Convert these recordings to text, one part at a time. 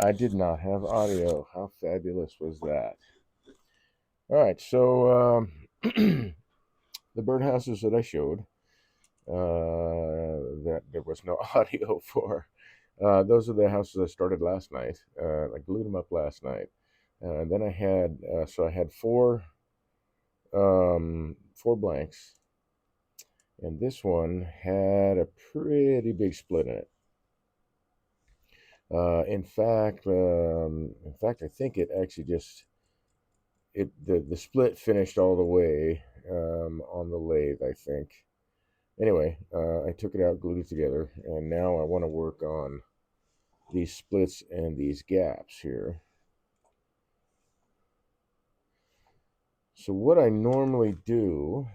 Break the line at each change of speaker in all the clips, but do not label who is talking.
I did not have audio. How fabulous was that? All right, so the birdhouses that I showed that there was no audio for, those are the houses I started last night. I glued them up last night. And then I had four blanks, and this one had a pretty big split in it. In fact, I think it actually just the split finished all the way on the lathe, I think. Anyway, I took it out, glued it together, and now I want to work on these splits and these gaps here. So what I normally do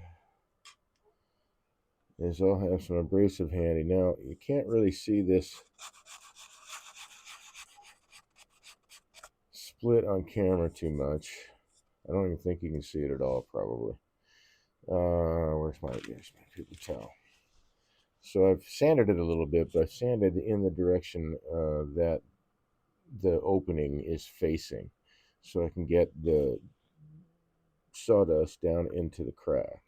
is I'll have some abrasive handy. Now you can't really see this split on camera too much. I don't even think you can see it at all, probably. Here's my paper towel. So I've sanded it a little bit, but I've sanded in the direction that the opening is facing, so I can get the sawdust down into the crack.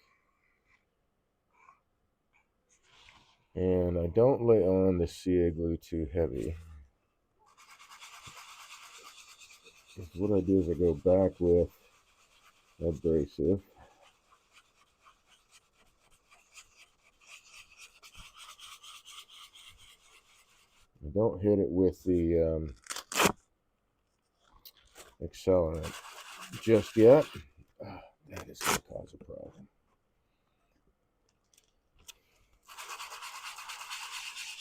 And I don't lay on the CA glue too heavy. What I do is I go back with abrasive. I don't hit it with the accelerant just yet. That is going to cause a problem.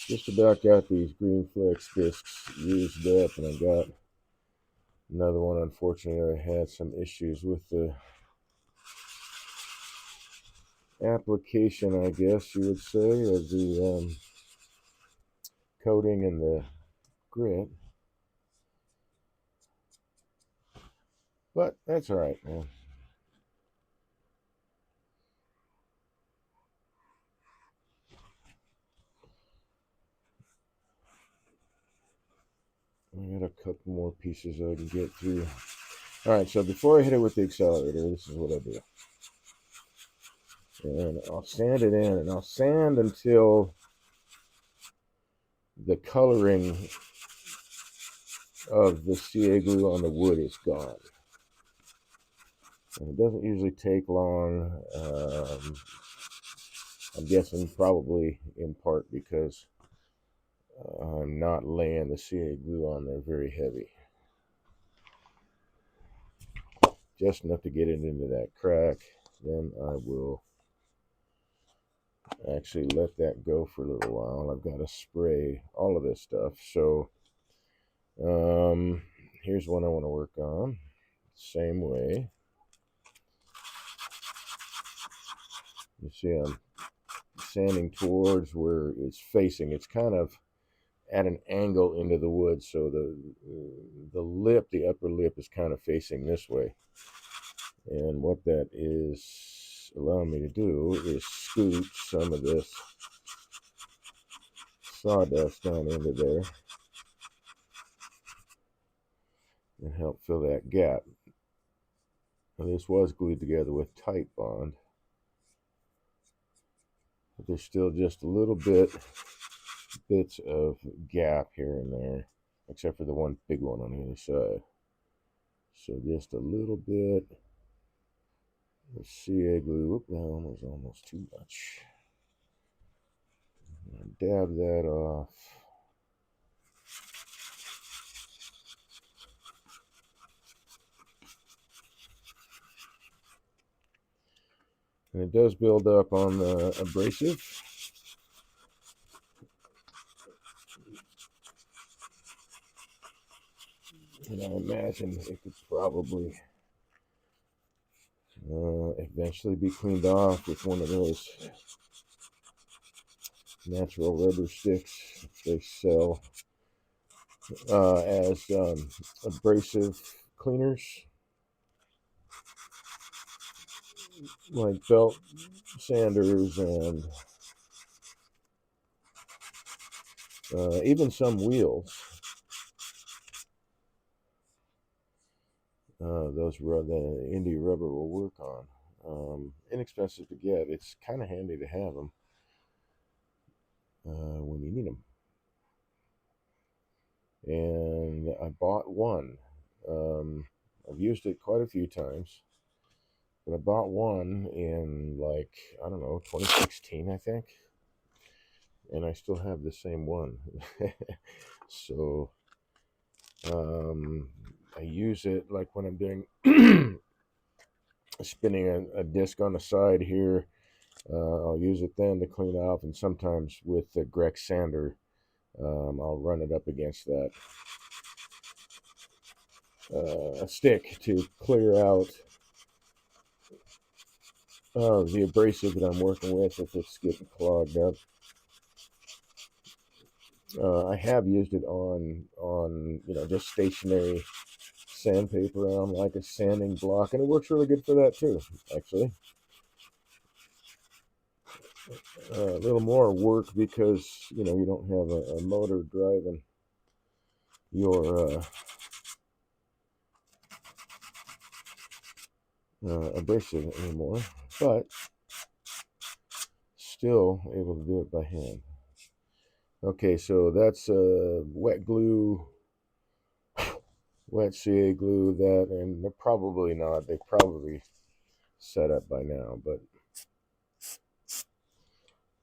Just about got these green flex discs used up, and I got another one. Unfortunately, I had some issues with the application, I guess you would say, of the coating and the grit. But that's all right, man. I got a couple more pieces I can get through. All right, so before I hit it with the accelerator, this is what I do. And I'll sand it in, and I'll sand until the coloring of the CA glue on the wood is gone. And it doesn't usually take long. I'm guessing probably in part because I'm not laying the CA glue on there very heavy. Just enough to get it into that crack. Then I will actually let that go for a little while. I've got to spray all of this stuff. So here's one I want to work on. Same way. You see I'm sanding towards where it's facing. It's kind of at an angle into the wood, so the upper lip is kind of facing this way. And what that is allowing me to do is scoop some of this sawdust down into there and help fill that gap. Now, this was glued together with Titebond, but there's still just a little bits of gap here and there, except for the one big one on the other side. So just a little bit of CA glue. Oop, that one was almost too much. Dab that off. And it does build up on the abrasive. And I imagine it could probably eventually be cleaned off with one of those natural rubber sticks they sell as abrasive cleaners, like belt sanders and even some wheels. the India rubber will work on. Inexpensive to get. It's kind of handy to have them when you need them. And I bought one. I've used it quite a few times, but I bought one in, like, I don't know, 2016, I think, and I still have the same one. So I use it like when I'm doing spinning a disc on the side here. I'll use it then to clean off, and sometimes with the Grex sander, I'll run it up against that stick to clear out the abrasive that I'm working with if it's getting clogged up. I have used it on just stationary sandpaper on like a sanding block, and it works really good for that too, actually. A little more work because you don't have a motor driving your abrasive anymore, but still able to do it by hand. Okay, so that's wet glue, wet CA glue, that, and they're probably not. They probably set up by now, but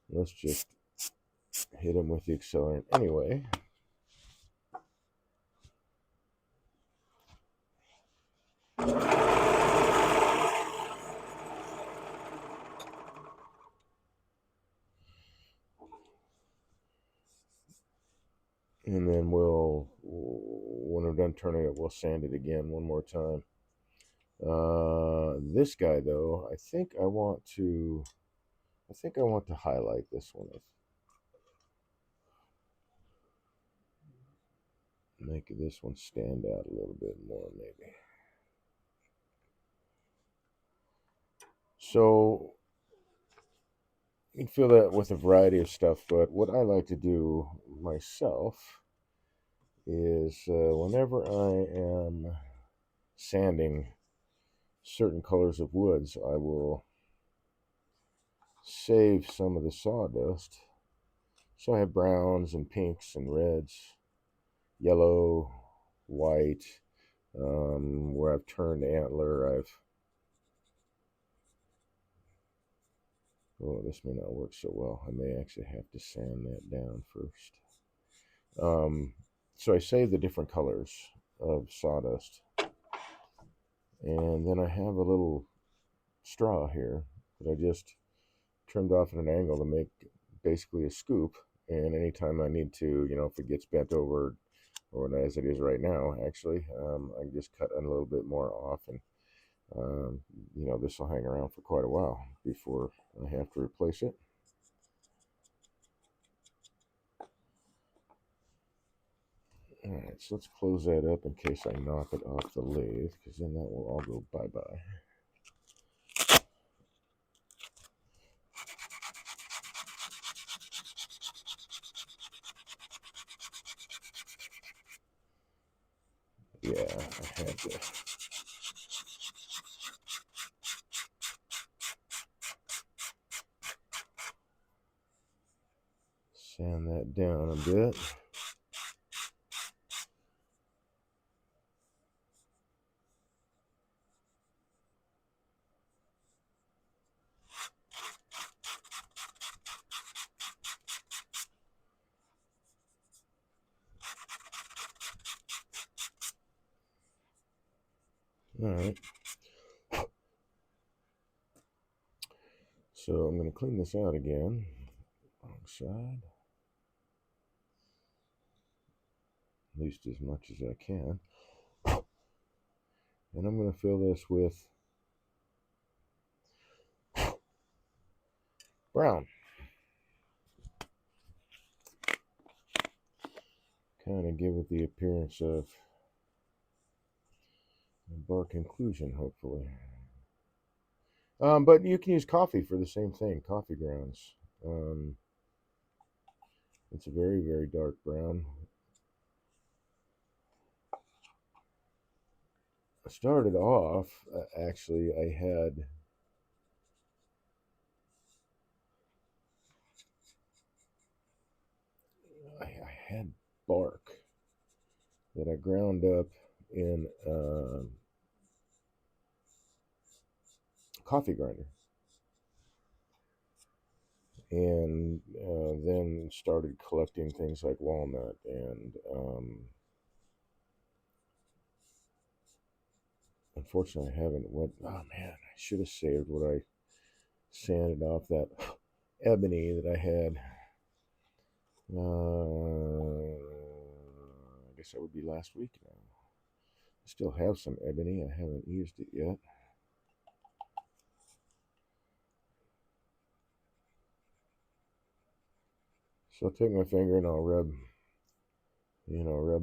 let's just hit them with the accelerant anyway. And then when we're done turning it, we'll sand it again one more time. This guy though, I think I want to highlight this one. Make this one stand out a little bit more, maybe. So you can fill that with a variety of stuff, but what I like to do myself is whenever I am sanding certain colors of woods, I will save some of the sawdust. So I have browns and pinks and reds, yellow, white. Where I've turned antler, oh, this may not work so well. I may actually have to sand that down first. So I save the different colors of sawdust, and then I have a little straw here that I just trimmed off at an angle to make basically a scoop. And anytime I need to, if it gets bent over, or as it is right now, actually, I can just cut a little bit more off, and this will hang around for quite a while before I have to replace it. All right, so let's close that up in case I knock it off the lathe, because then that will all go bye-bye. Yeah, I had to. Sand that down a bit. All right. So I'm going to clean this out again. Wrong side. At least as much as I can. And I'm going to fill this with brown. Kind of give it the appearance of a bark inclusion, hopefully. But you can use coffee for the same thing, coffee grounds. It's a very, very dark brown. I started off, actually, I had bark that I ground up in coffee grinder, and then started collecting things like walnut and unfortunately I haven't went. Oh man, I should have saved what I sanded off that ebony that I had. I guess that would be last week now. I still have some ebony. I haven't used it yet. So I'll take my finger and I'll rub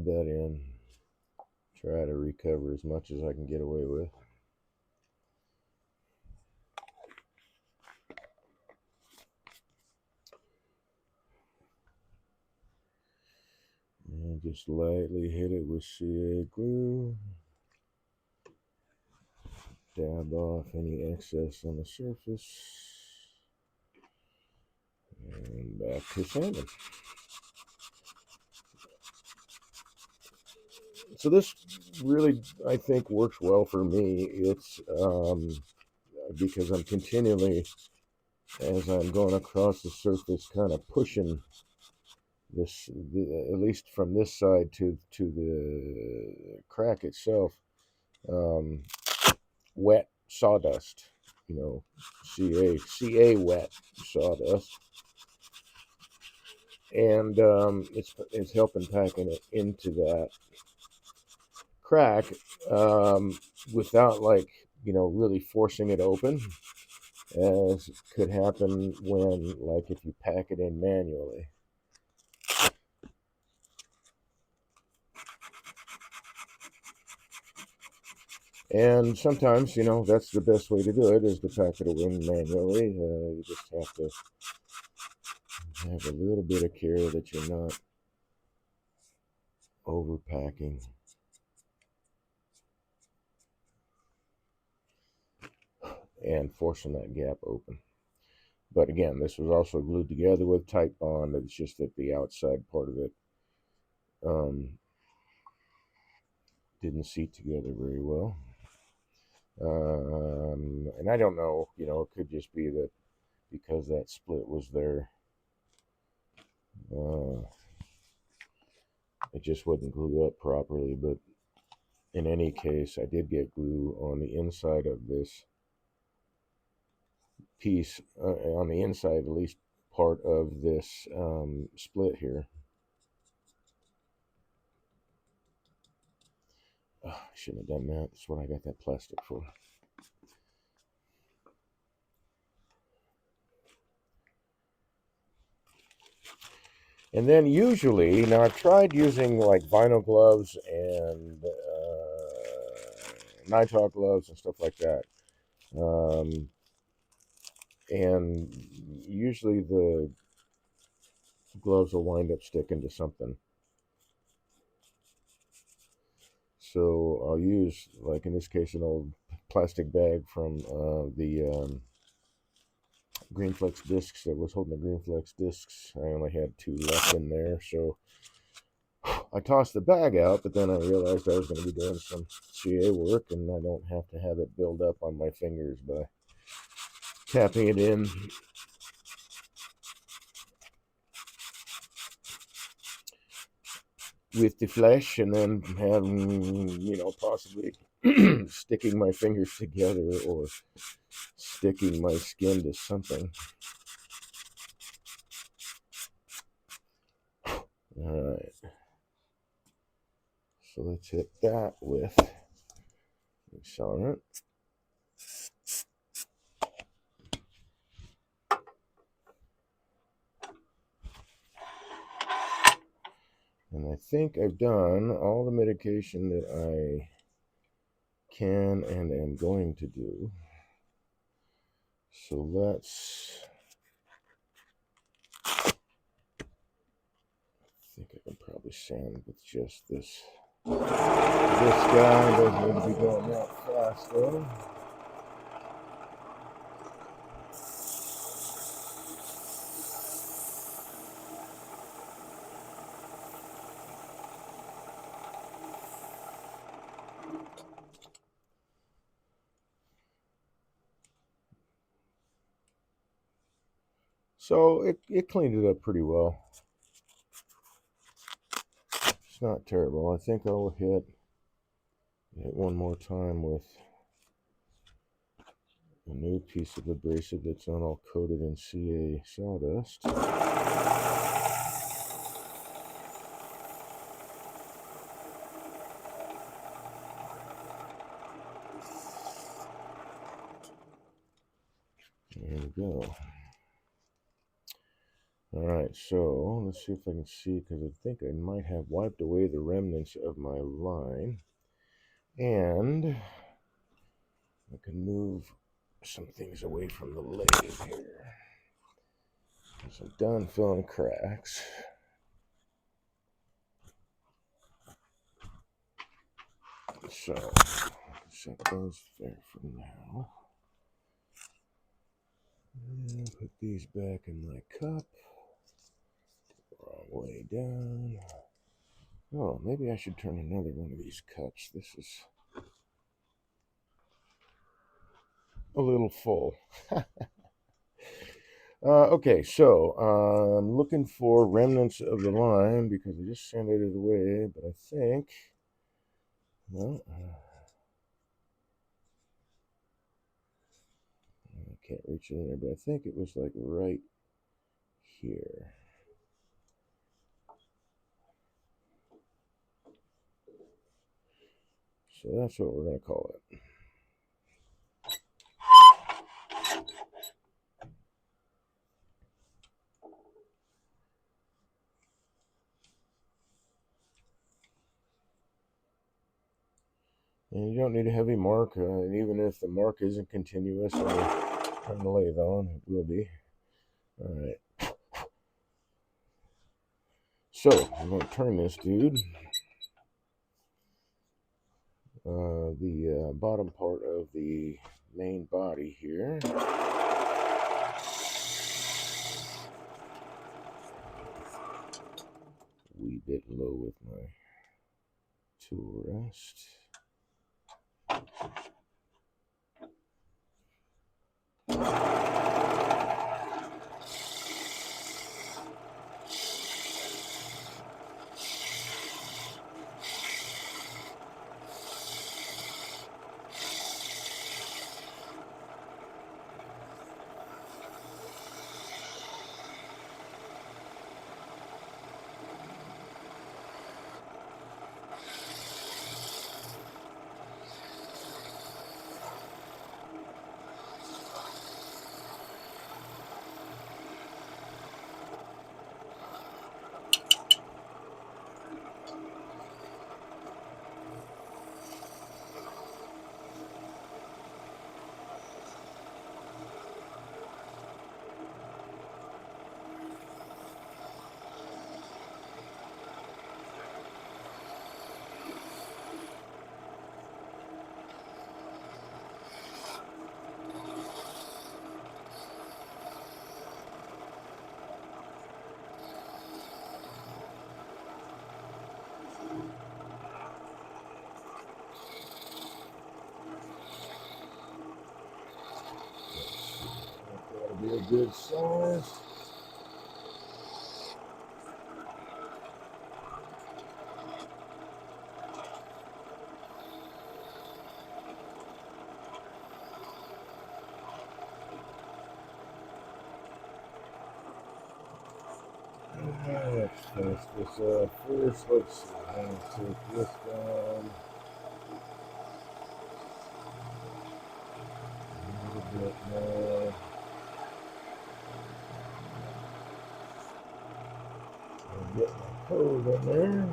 that in. Try to recover as much as I can get away with. And just lightly hit it with CA glue. Dab off any excess on the surface. And back to sanding. So this really, I think, works well for me. It's because I'm continually, as I'm going across the surface, kind of pushing this, at least from this side to the crack itself, wet sawdust, CA wet sawdust, and it's helping packing it into that crack without really forcing it open, as could happen when if you pack it in manually. And sometimes, that's the best way to do it, is to pack it in manually. You just have to have a little bit of care that you're not overpacking. And forcing that gap open. But again, this was also glued together with tight bond. It's just that the outside part of it didn't seat together very well. And I don't know, it could just be that because that split was there, it just wasn't glued up properly. But in any case, I did get glue on the inside of this piece, on the inside, at least part of this split here. Oh, I shouldn't have done that. That's what I got that plastic for. And then usually, now I've tried using vinyl gloves and nitrile gloves and stuff like that. And usually the gloves will wind up sticking to something. So I'll use, in this case, an old plastic bag from the Greenflex discs that was holding the Greenflex discs. I only had 2 left in there, so I tossed the bag out, but then I realized I was going to be doing some CA work, and I don't have to have it build up on my fingers by tapping it in. With the flesh, and then having, possibly sticking my fingers together or sticking my skin to something. All right. So let's hit that with accelerant. And I think I've done all the mitigation that I can and am going to do. So let's, I think I can probably sand with just this This guy doesn't need to be going that fast though. So it cleaned it up pretty well. It's not terrible. I think I'll hit one more time with a new piece of abrasive that's not all coated in CA sawdust. There we go. All right, so let's see if I can see, because I think I might have wiped away the remnants of my line. And I can move some things away from the lathe here. So I'm done filling cracks. So set those there for now. And put these back in my cup. Wrong way down. Oh, maybe I should turn another one of these cups. This is a little full. Okay, so I'm looking for remnants of the line because I just sanded it away, but I think, well, I can't reach it in there, but I think it was like right here. So that's what we're going to call it. And you don't need a heavy mark, and even if the mark isn't continuous when you turn the lathe on, it will be. All right. So I'm going to turn this dude. The bottom part of the main body here. Wee bit low with my tool rest. That'll be a good size. Let's finish this up first. Let's see. I'm going to take this down a little bit more. And get my code in there.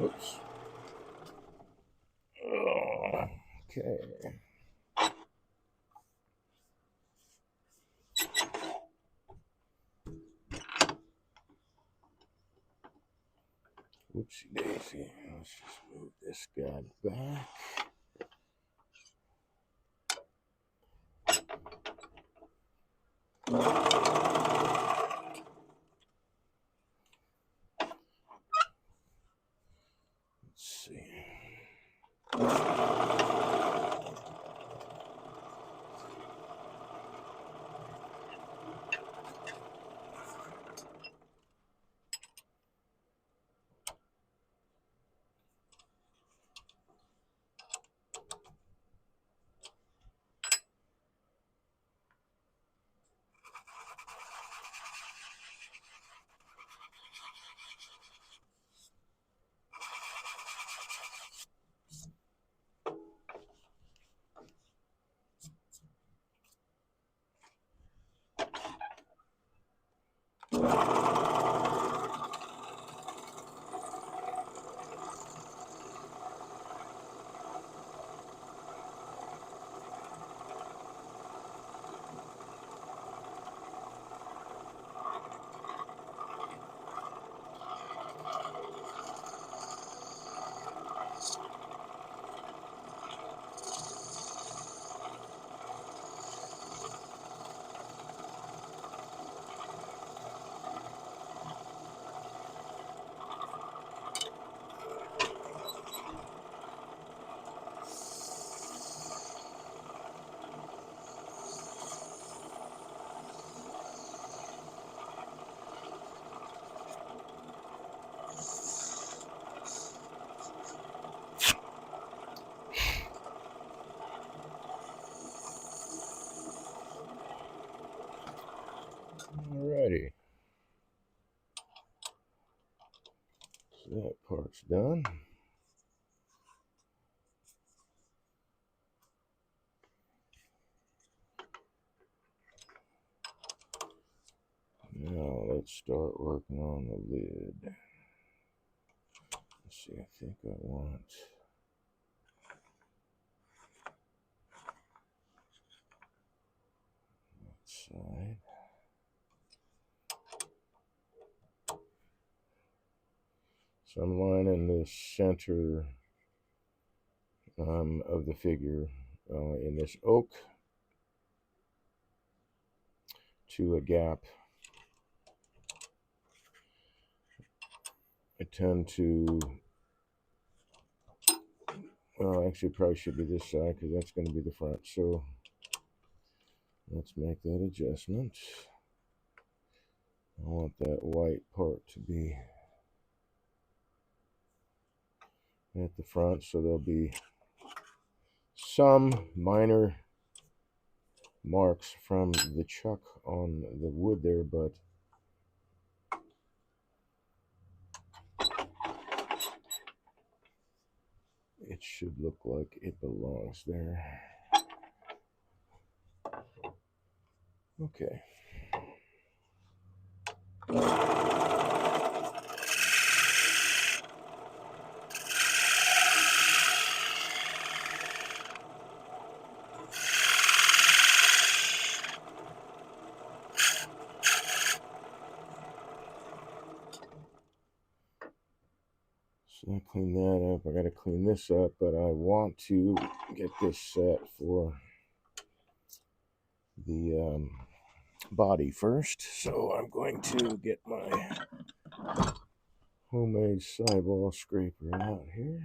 Oops. Oh, okay. Whoopsie daisy. Let's just move this guy back. Let's see. Alrighty. So that part's done. Now let's start working on the lid. Let's see, I think I want that side. So I'm lining the center of the figure in this oak to a gap. I tend to, well, actually probably should be this side because that's going to be the front. So let's make that adjustment. I want that white part to be at the front, so there'll be some minor marks from the chuck on the wood there, but it should look like it belongs there. Okay. So I clean that up. I got to clean this up, but I want to get this set for the body first. So I'm going to get my homemade sidewall scraper out here.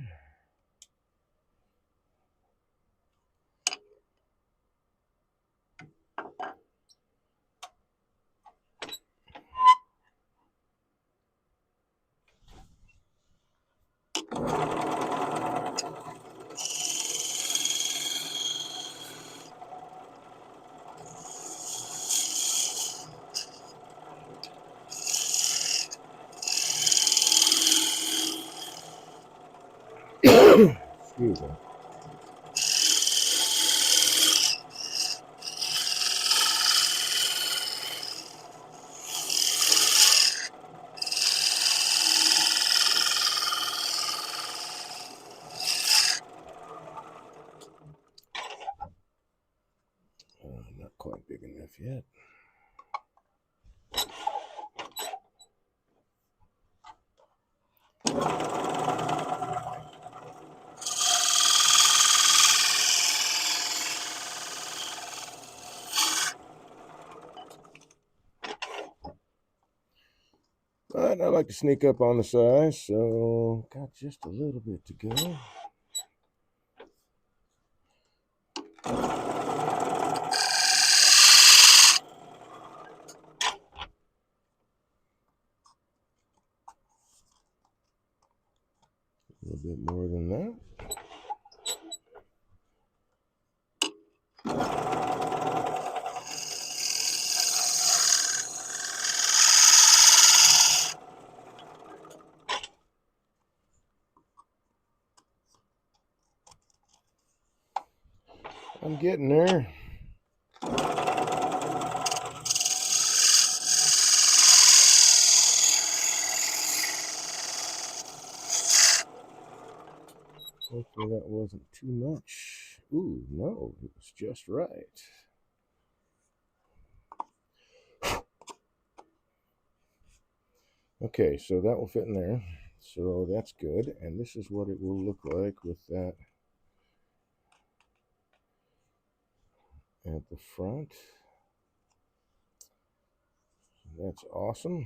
Excuse me. Not quite big enough yet. But I like to sneak up on the size, so got just a little bit to go. A little bit more than that. I'm getting there. Hopefully that wasn't too much. Ooh, no, it was just right. Okay, so that will fit in there. So that's good. And this is what it will look like with that at the front. That's awesome.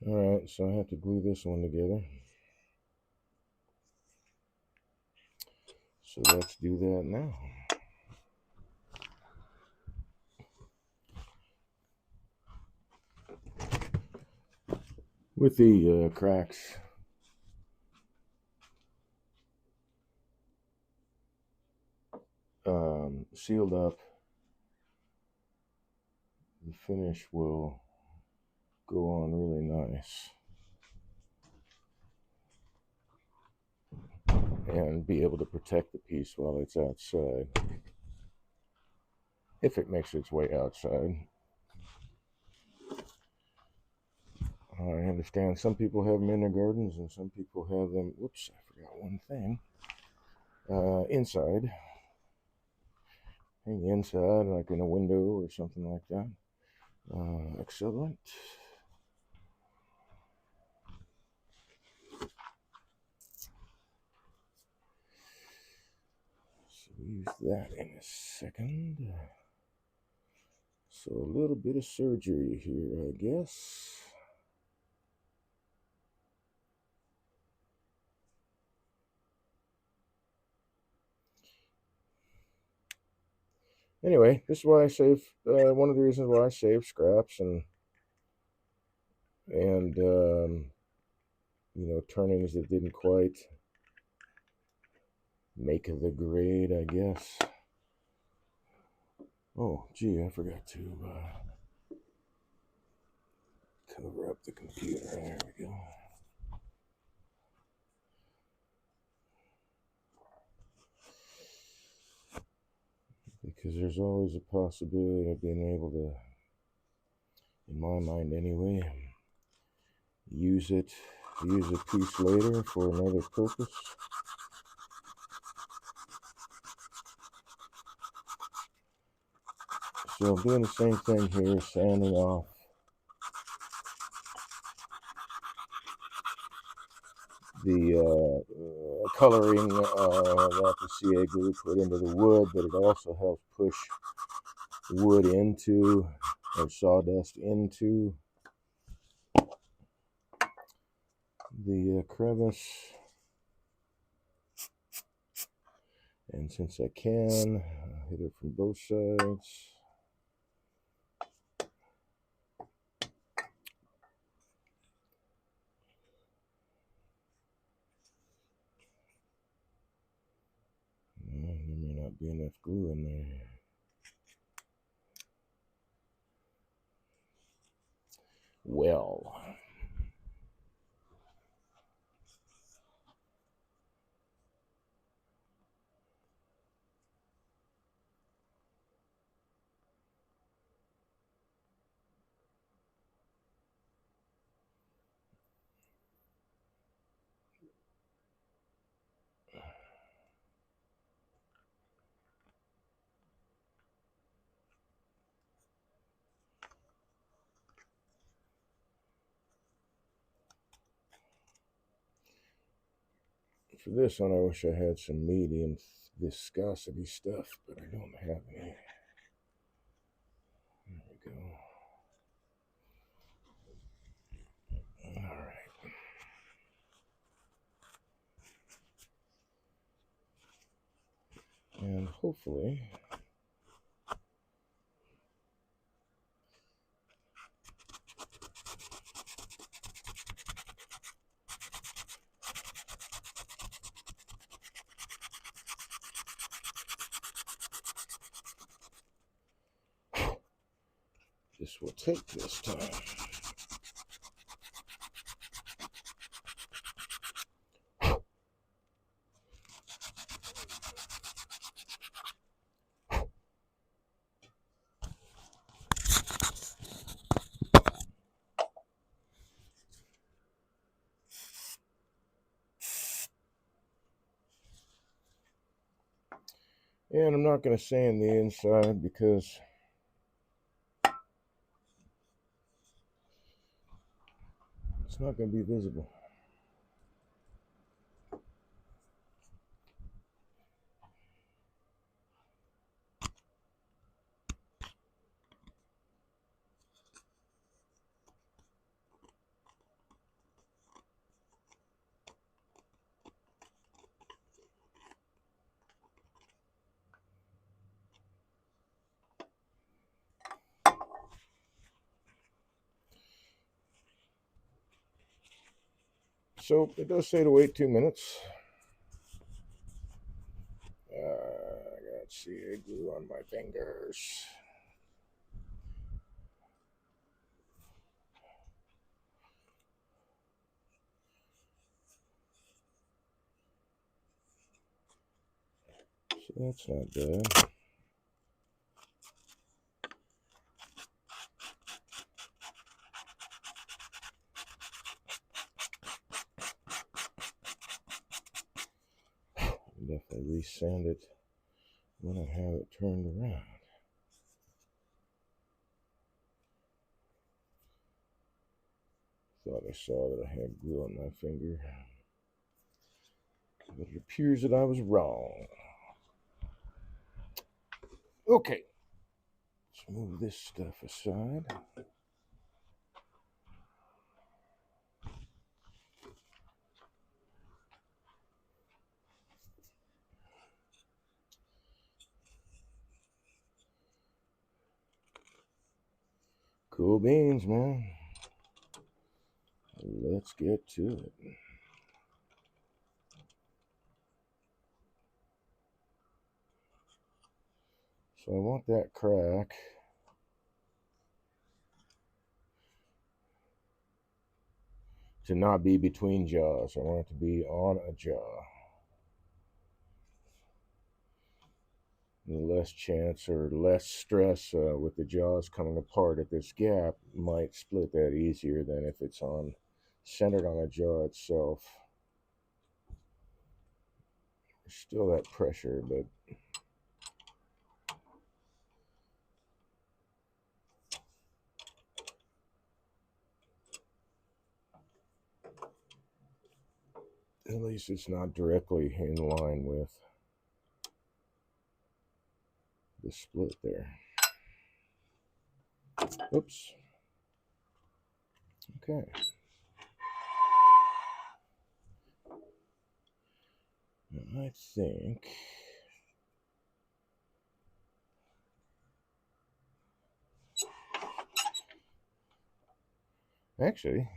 All right, so I have to glue this one together. So let's do that now. With the cracks sealed up, the finish will go on really nice and be able to protect the piece while it's outside, if it makes its way outside. I understand some people have them in their gardens and some people have them, whoops, I forgot one thing, inside. Hang inside, like in a window or something like that. Excellent. So we'll use that in a second. So a little bit of surgery here, I guess. Anyway, this is why I save, one of the reasons why I save scraps and you know, turnings that didn't quite make the grade, I guess. Oh, gee, I forgot to cover up the computer. There we go. Because there's always a possibility of being able to, in my mind anyway, use a piece later for another purpose. So I'm doing the same thing here, sanding off the coloring that the CA glue put into the wood, but it also helps push wood into, or sawdust into, the crevice. And since I can, I'll hit it from both sides. There may not be enough glue in there. Well, for this one, I wish I had some medium viscosity stuff, but I don't have any. There we go. All right. And hopefully, this will take this time. And I'm not going to sand the inside because it's not going to be visible. So it does say to wait 2 minutes. I got CA glue on my fingers. So that's not bad. Definitely resand it when I have it turned around. Thought I saw that I had glue on my finger, but it appears that I was wrong. Okay, let's move this stuff aside. Cool beans, man. Let's get to it. So I want that crack to not be between jaws. I want it to be on a jaw. The less chance or less stress with the jaws coming apart at this gap might split that easier than if it's on centered on a jaw itself. There's still that pressure, but least it's not directly in line with the split there. Oops. Okay. I think actually,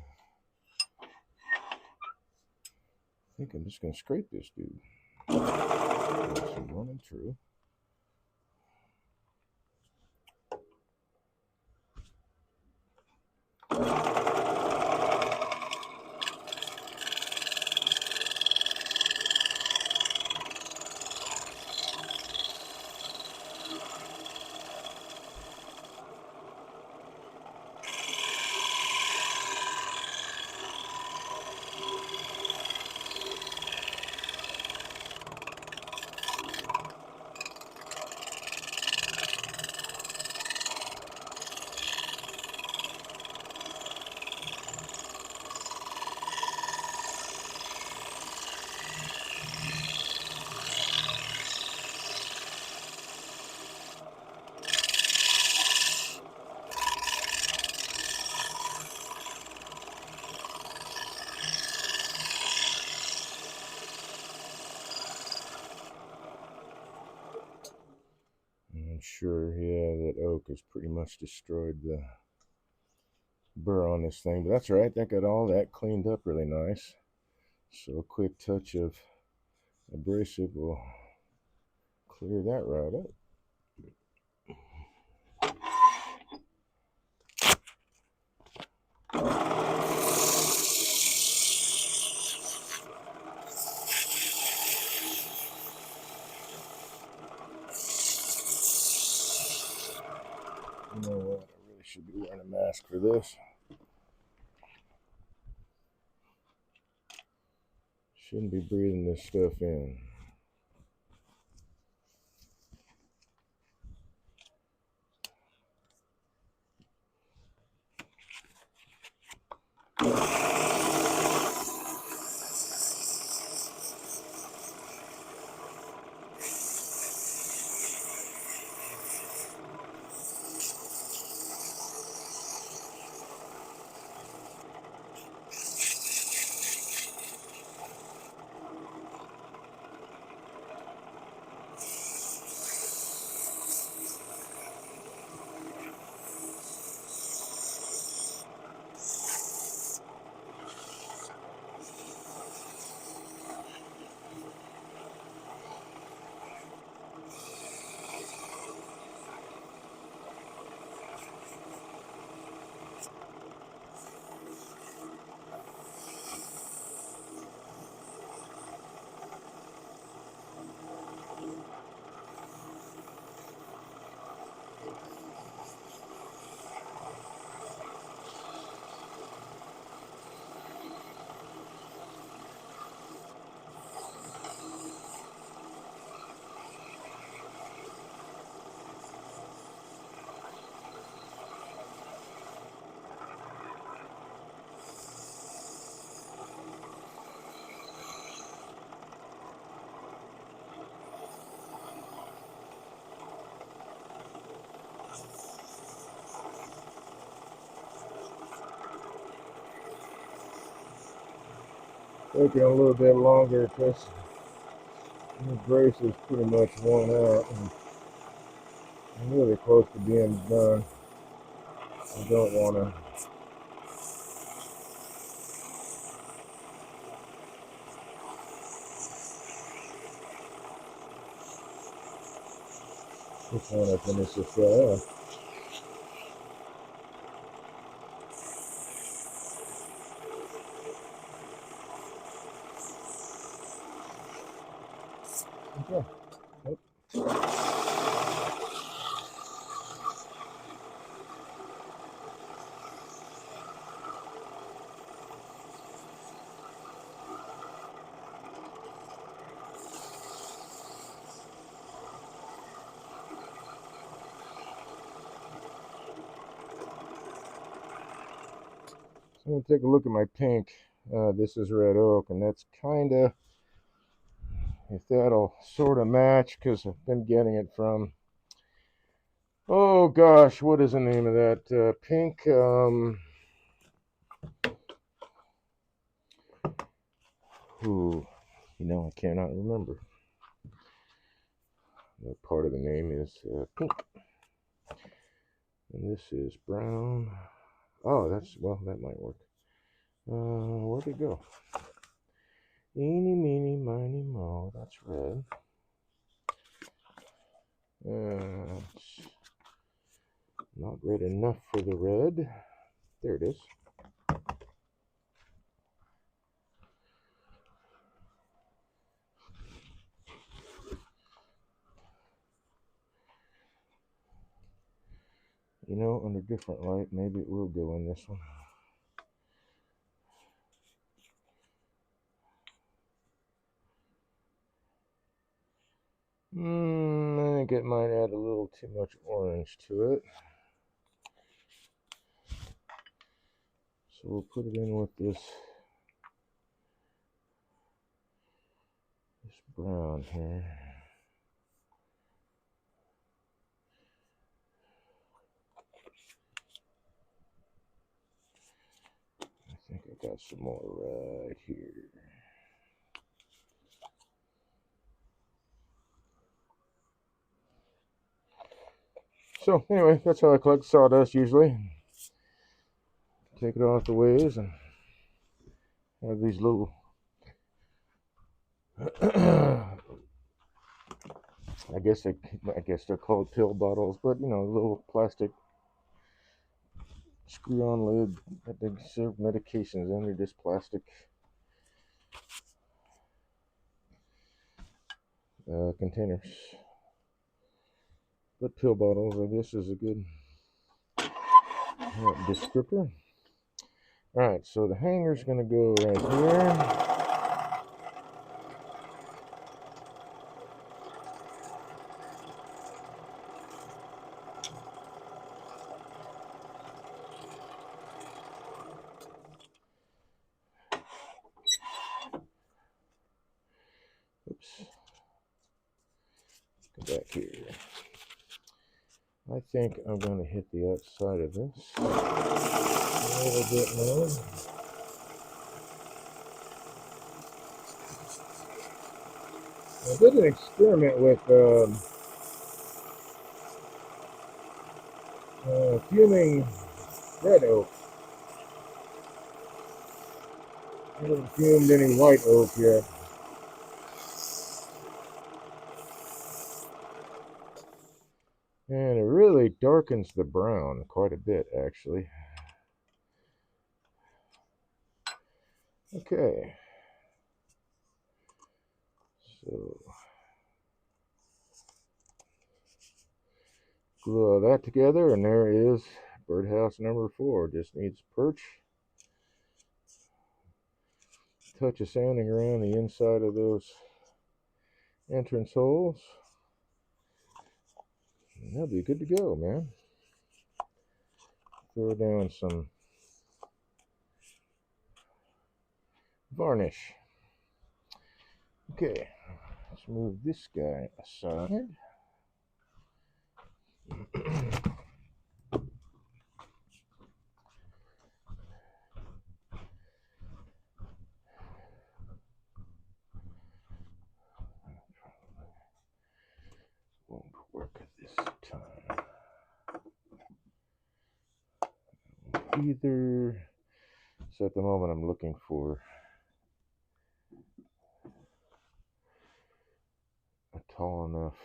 I think I'm just going to scrape this dude. Some running true. I'm sure, yeah, that oak has pretty much destroyed the burr on this thing, but that's all right. That got all that cleaned up really nice. So a quick touch of abrasive will clear that right up. You know what? I really should be wearing a mask for this. Shouldn't be breathing this stuff in. Taking a little bit longer because the brace is pretty much worn out and I'm really close to being done. I don't want to just want to finish this guy off. Okay. Nope. So I'm going to take a look at my pink. This is red oak, and that's kind of if that'll sort of match, because I've been getting it from, oh gosh, what is the name of that pink I cannot remember. Part of the name is pink, and this is brown. Oh, that might work. Where'd it go? Eeny, meeny, miny, mo. That's red. It's not red enough for the red. There it is. Under different light, maybe it will go in this one. I think it might add a little too much orange to it. So we'll put it in with this brown here. I think I got some more right here. So anyway, that's how I collect sawdust usually. Take it off the ways and have these little I guess they're called pill bottles, but little plastic screw-on lid that they serve medications under this plastic containers. But pill bottles, I guess, is a good descriptor. Alright, so the hanger's going to go right here. Oops. Go back here. I think I'm going to hit the outside of this a little bit more. I did an experiment with fuming red oak. I haven't fumed any white oak yet. And it really darkens the brown quite a bit, actually. Okay. So, glue all that together, and there is birdhouse number 4. Just needs perch. Touch of sanding around the inside of those entrance holes. And that'll be good to go, man. Throw down some varnish. Okay, let's move this guy aside. Won't work this time. Either. So at the moment I'm looking for a tall enough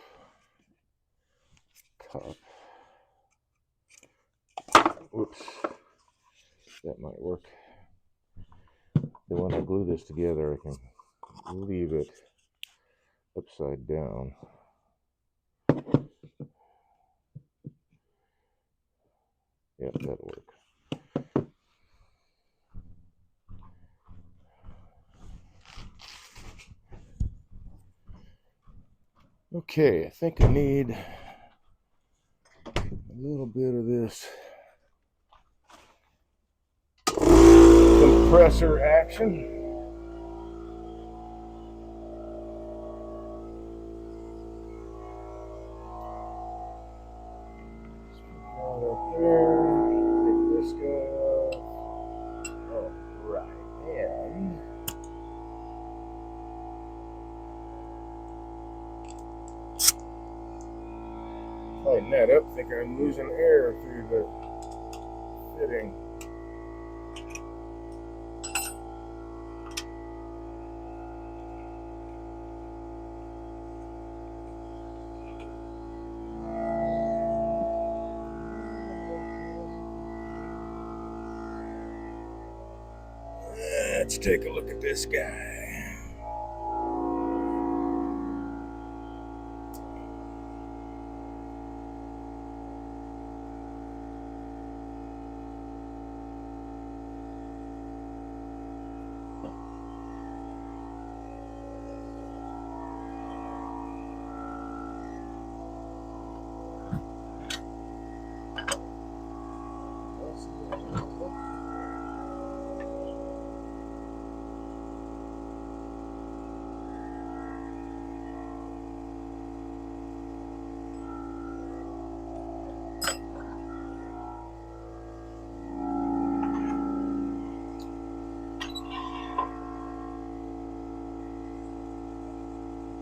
cup. Whoops. That might work. Then when I glue this together, I can leave it upside down. Yep, that'll work. Okay, I think I need a little bit of this compressor action. there. Take this guy off. All right, and tighten that up. Think I'm losing air through the fitting. Let's take a look at this guy.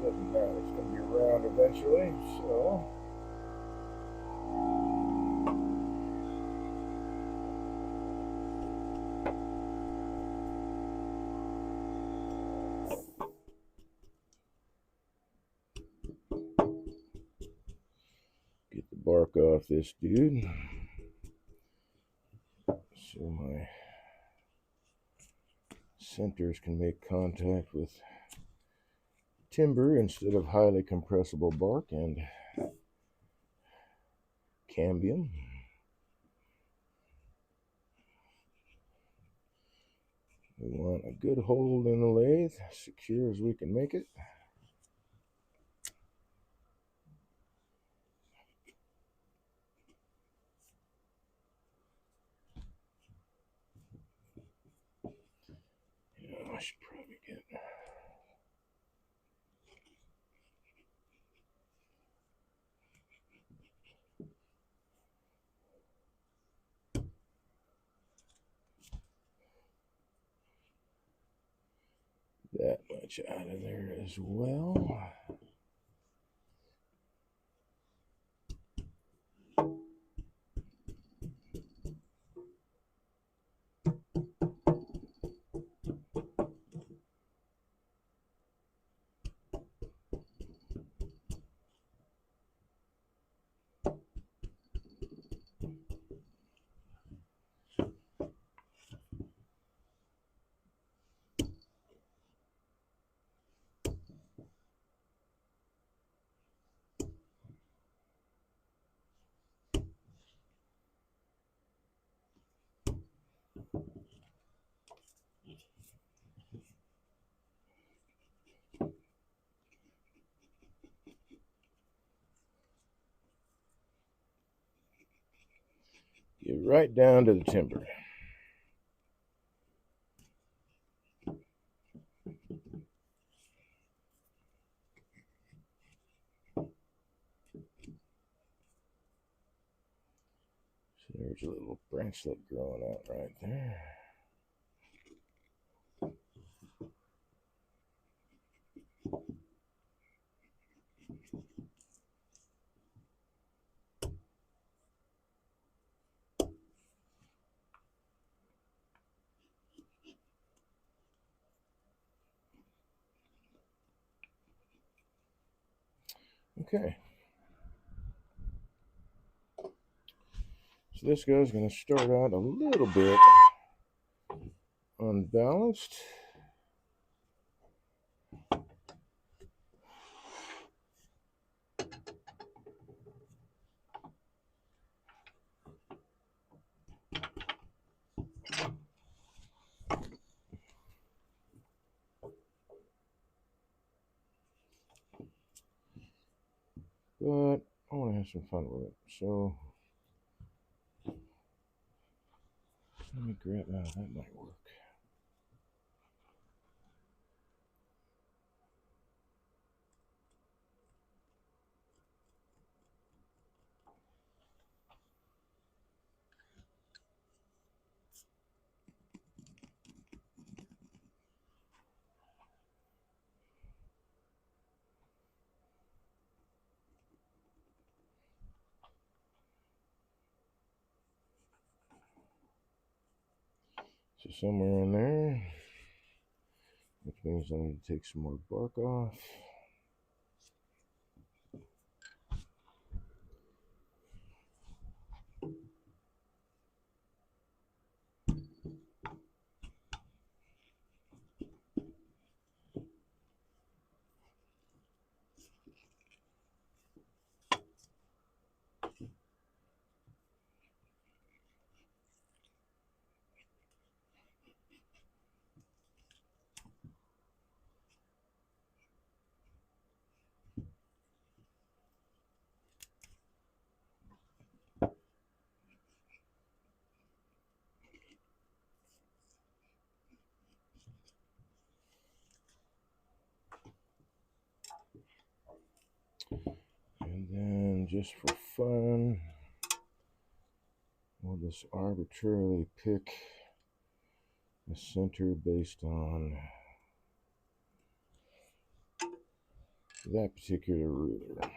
Doesn't matter, it's going to be round eventually, so get the bark off this dude so my centers can make contact with timber instead of highly compressible bark and cambium. We want a good hold in the lathe, secure as we can make it. I should probably get that much out of there as well. Get right down to the timber. So there's a little branchlet growing out right there. Okay. So this guy's going to start out a little bit unbalanced. But I want to have some fun with it. So let me grab that. That might work. So somewhere in there, which means I need to take some more bark off. And then just for fun, we'll just arbitrarily pick a center based on that particular ruler.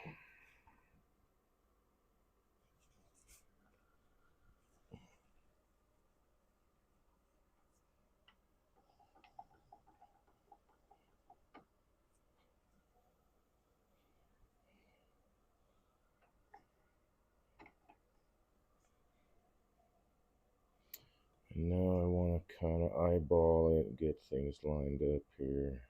And now I want to kind of eyeball it and get things lined up here.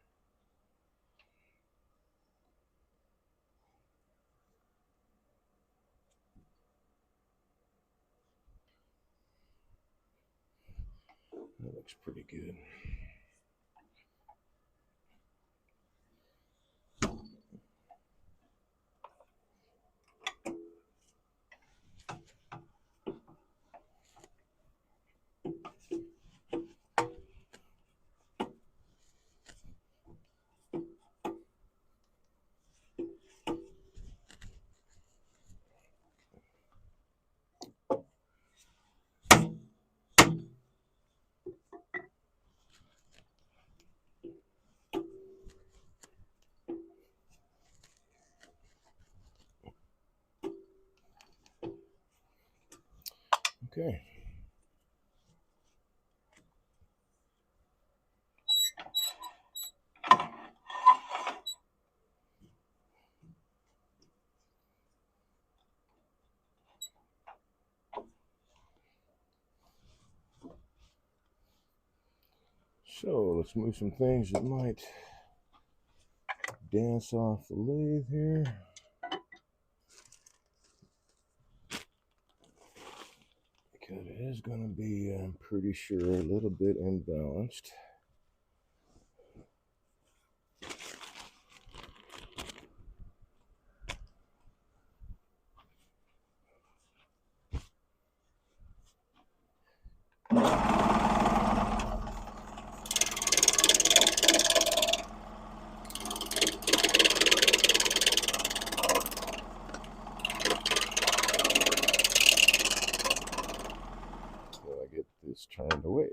That looks pretty good. Okay. So let's move some things that might dance off the lathe here. Because it is going to be, I'm pretty sure, a little bit imbalanced. This turned away.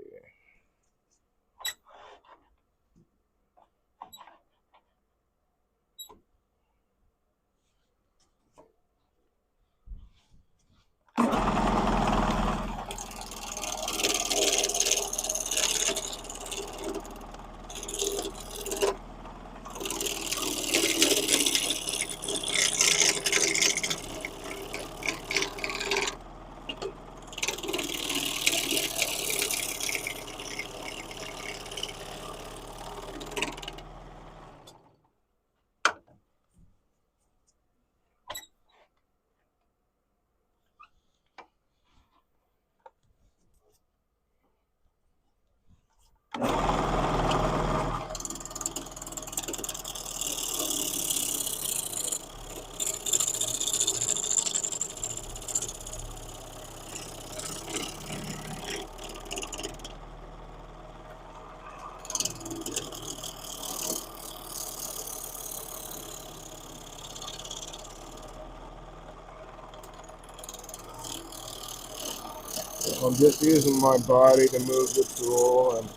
I'm just using my body to move the tool and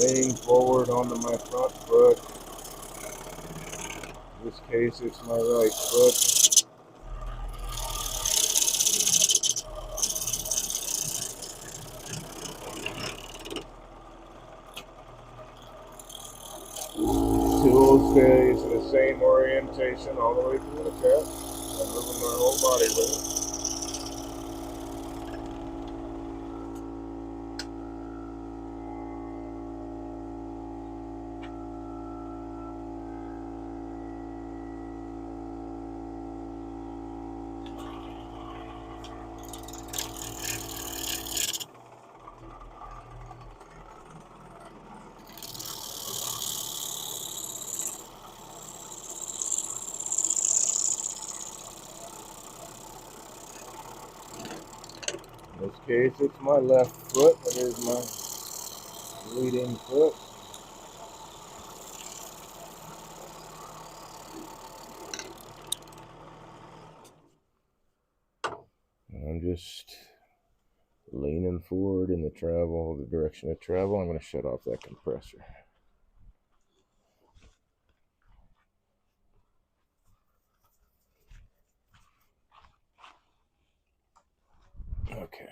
leaning forward onto my front foot. In this case, it's my right foot. stays in the same orientation all the way through the cut. I'm moving my whole body with it. In this case, it's my left foot. That is my leading foot. I'm just leaning forward in the direction of travel. I'm going to shut off that compressor. Okay.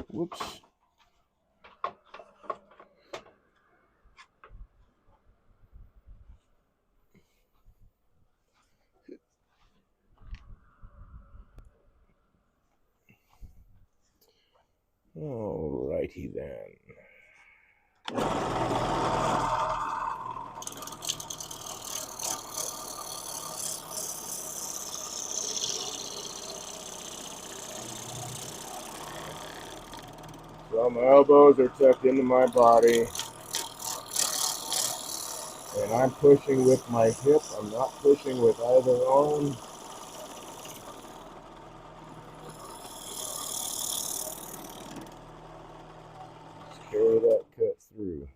Whoops. Alrighty then. So my elbows are tucked into my body, and I'm pushing with my hip. I'm not pushing with either arm. Just carry that cut through.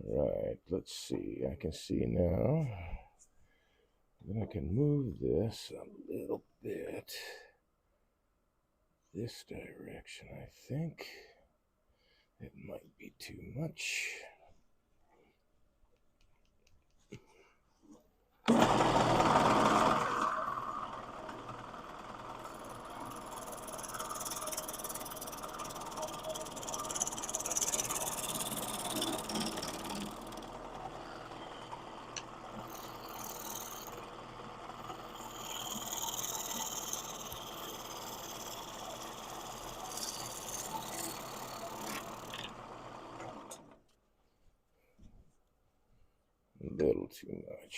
Alright, let's see. I can see now. Then I can move this a little bit this direction. I think it might be too much. A little too much.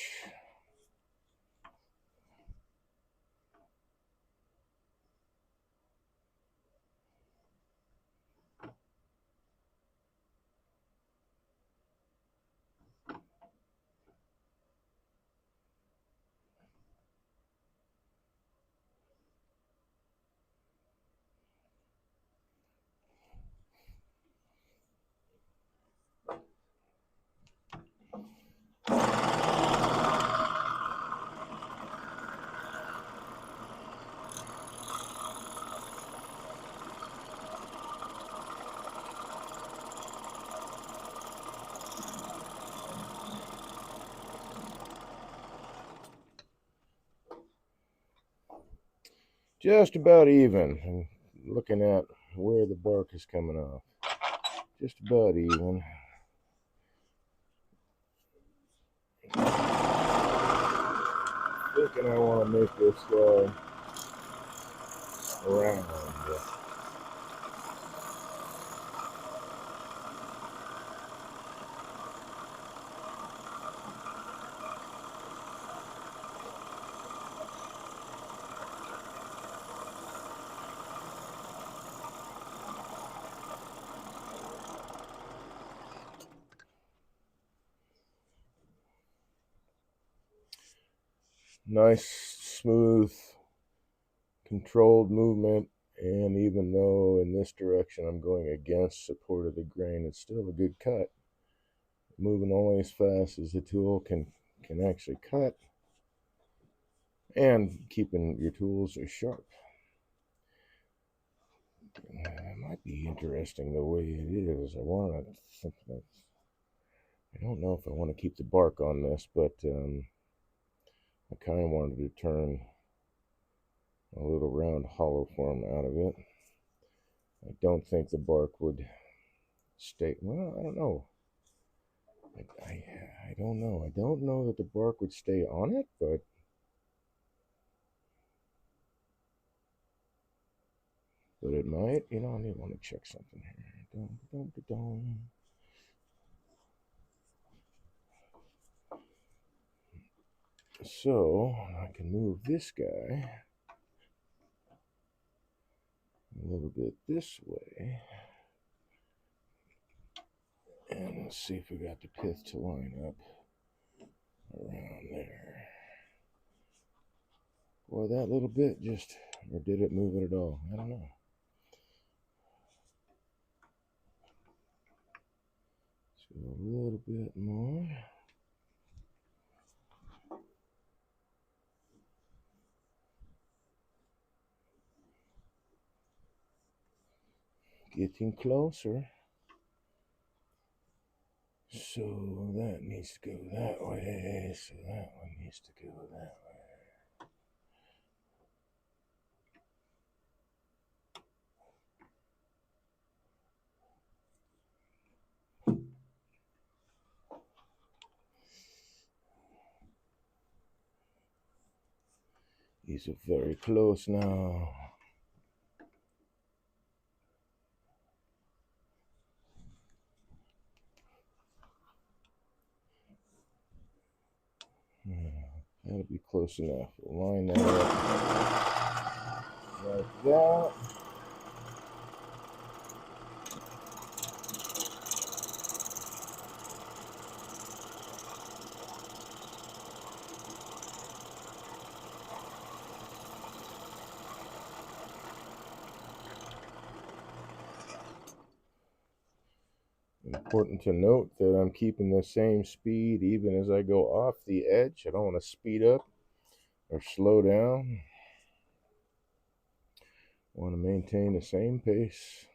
Just about even. I'm looking at where the bark is coming off. Just about even. Thinking I want to make this guy round. Nice, smooth, controlled movement, and even though in this direction I'm going against support of the grain, it's still a good cut. Moving only as fast as the tool can actually cut, and keeping your tools as sharp. It might be interesting the way it is. I don't know if I want to keep the bark on this, but I kind of wanted to turn a little round hollow form out of it. I don't think the bark would stay. Well, I don't know. I don't know. I don't know that the bark would stay on it, but it might. You know, I want to check something here. Dun, dun, dun, dun. So I can move this guy a little bit this way. And let's see if we got the pith to line up around there. Boy, that little bit just, or did it move it at all? I don't know. So a little bit more. Getting closer. So that needs to go that way. So that one needs to go that way. These are very close now. That'll be close enough. We'll line that up like that. Important to note that I'm keeping the same speed even as I go off the edge. I don't want to speed up or slow down. I want to maintain the same pace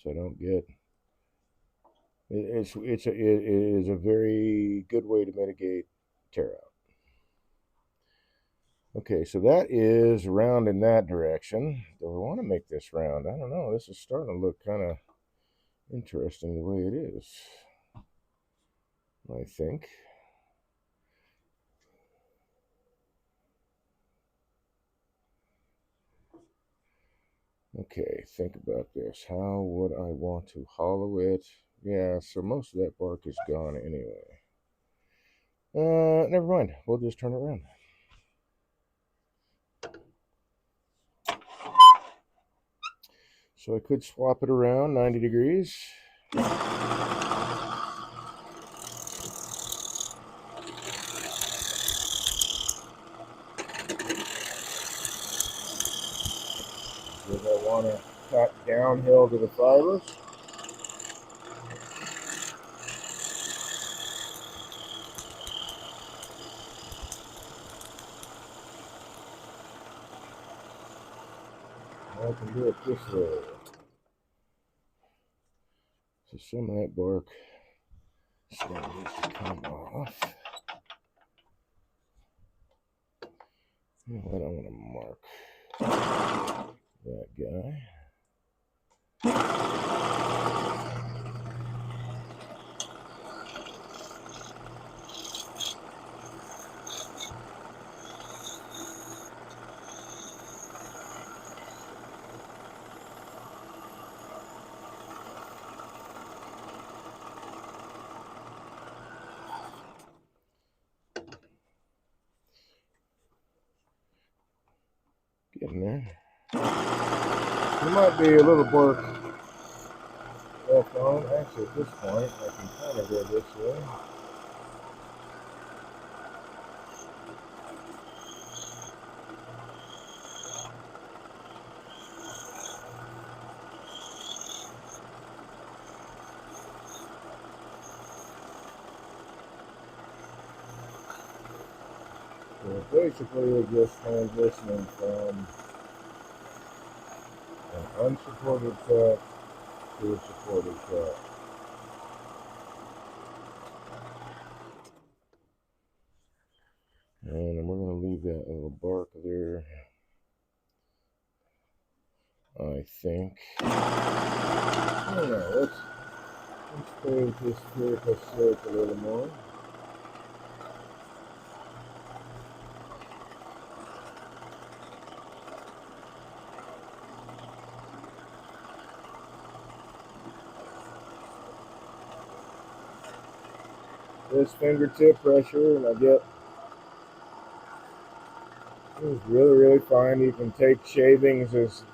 so I don't get. It is a very good way to mitigate tear out. Okay, so that is round in that direction. Do I want to make this round? I don't know. This is starting to look kind of interesting the way it is, I think. Okay, think about this. How would I want to hollow it? Yeah, so most of that bark is gone anyway. Never mind. We'll just turn it around. So I could swap it around 90 degrees. If I want to cut downhill to the fibers. I can do it this way. So some of that bark still needs to come off. You know what? I want to mark that guy. Getting there. There might be a little bark left on. Actually, at this point, I can kind of go this way. So basically, we're just transitioning from an unsupported cut to a supported cut. And we're going to leave that little bark there I think. I don't know. Let's change this spherical shape a little more. This fingertip pressure, and I get it's really fine. You can take shavings as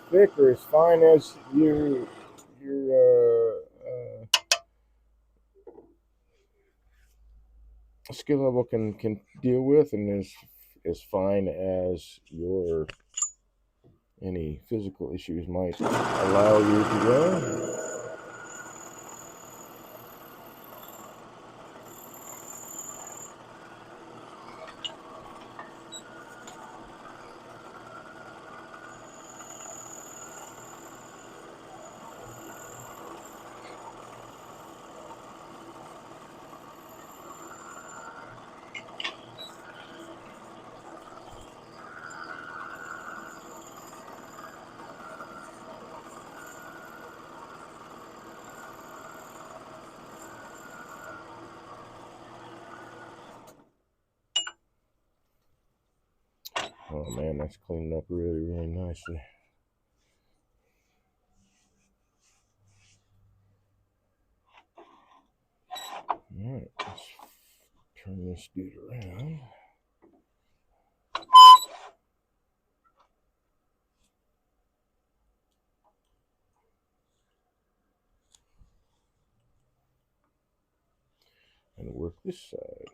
thick or as fine as your skill level can deal with, and as fine as your any physical issues might allow you to go. Oh man, that's cleaning up really nicely. Alright, let's turn this dude around. And work this side.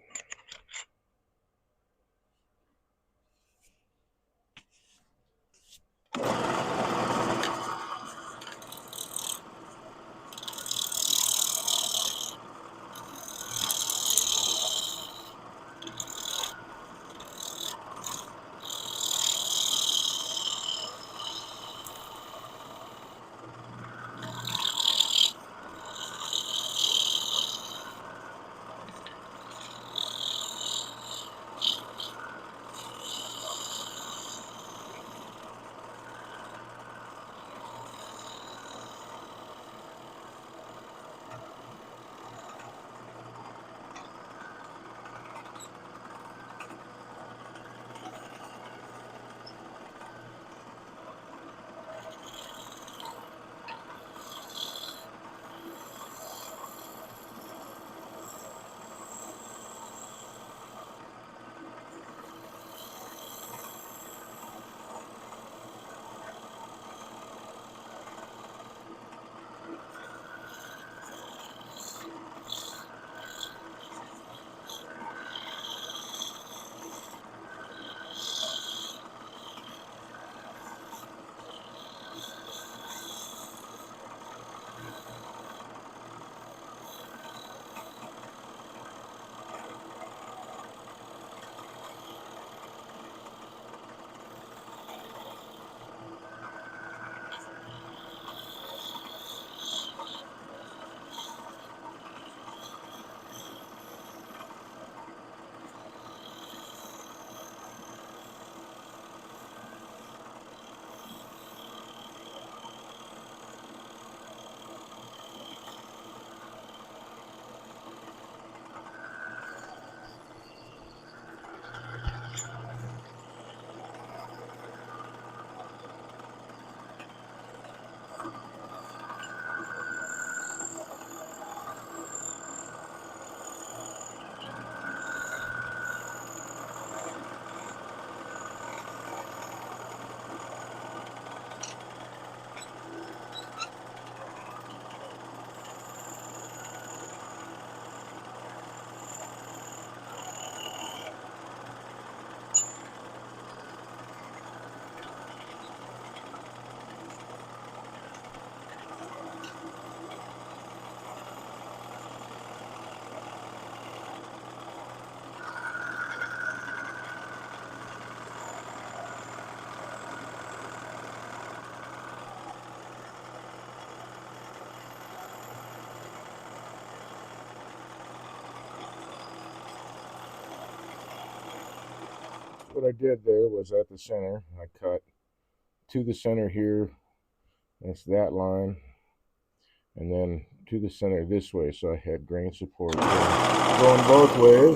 What I did there was at the center, I cut to the center here That's that line. And then to the center this way, so I had grain support going both ways.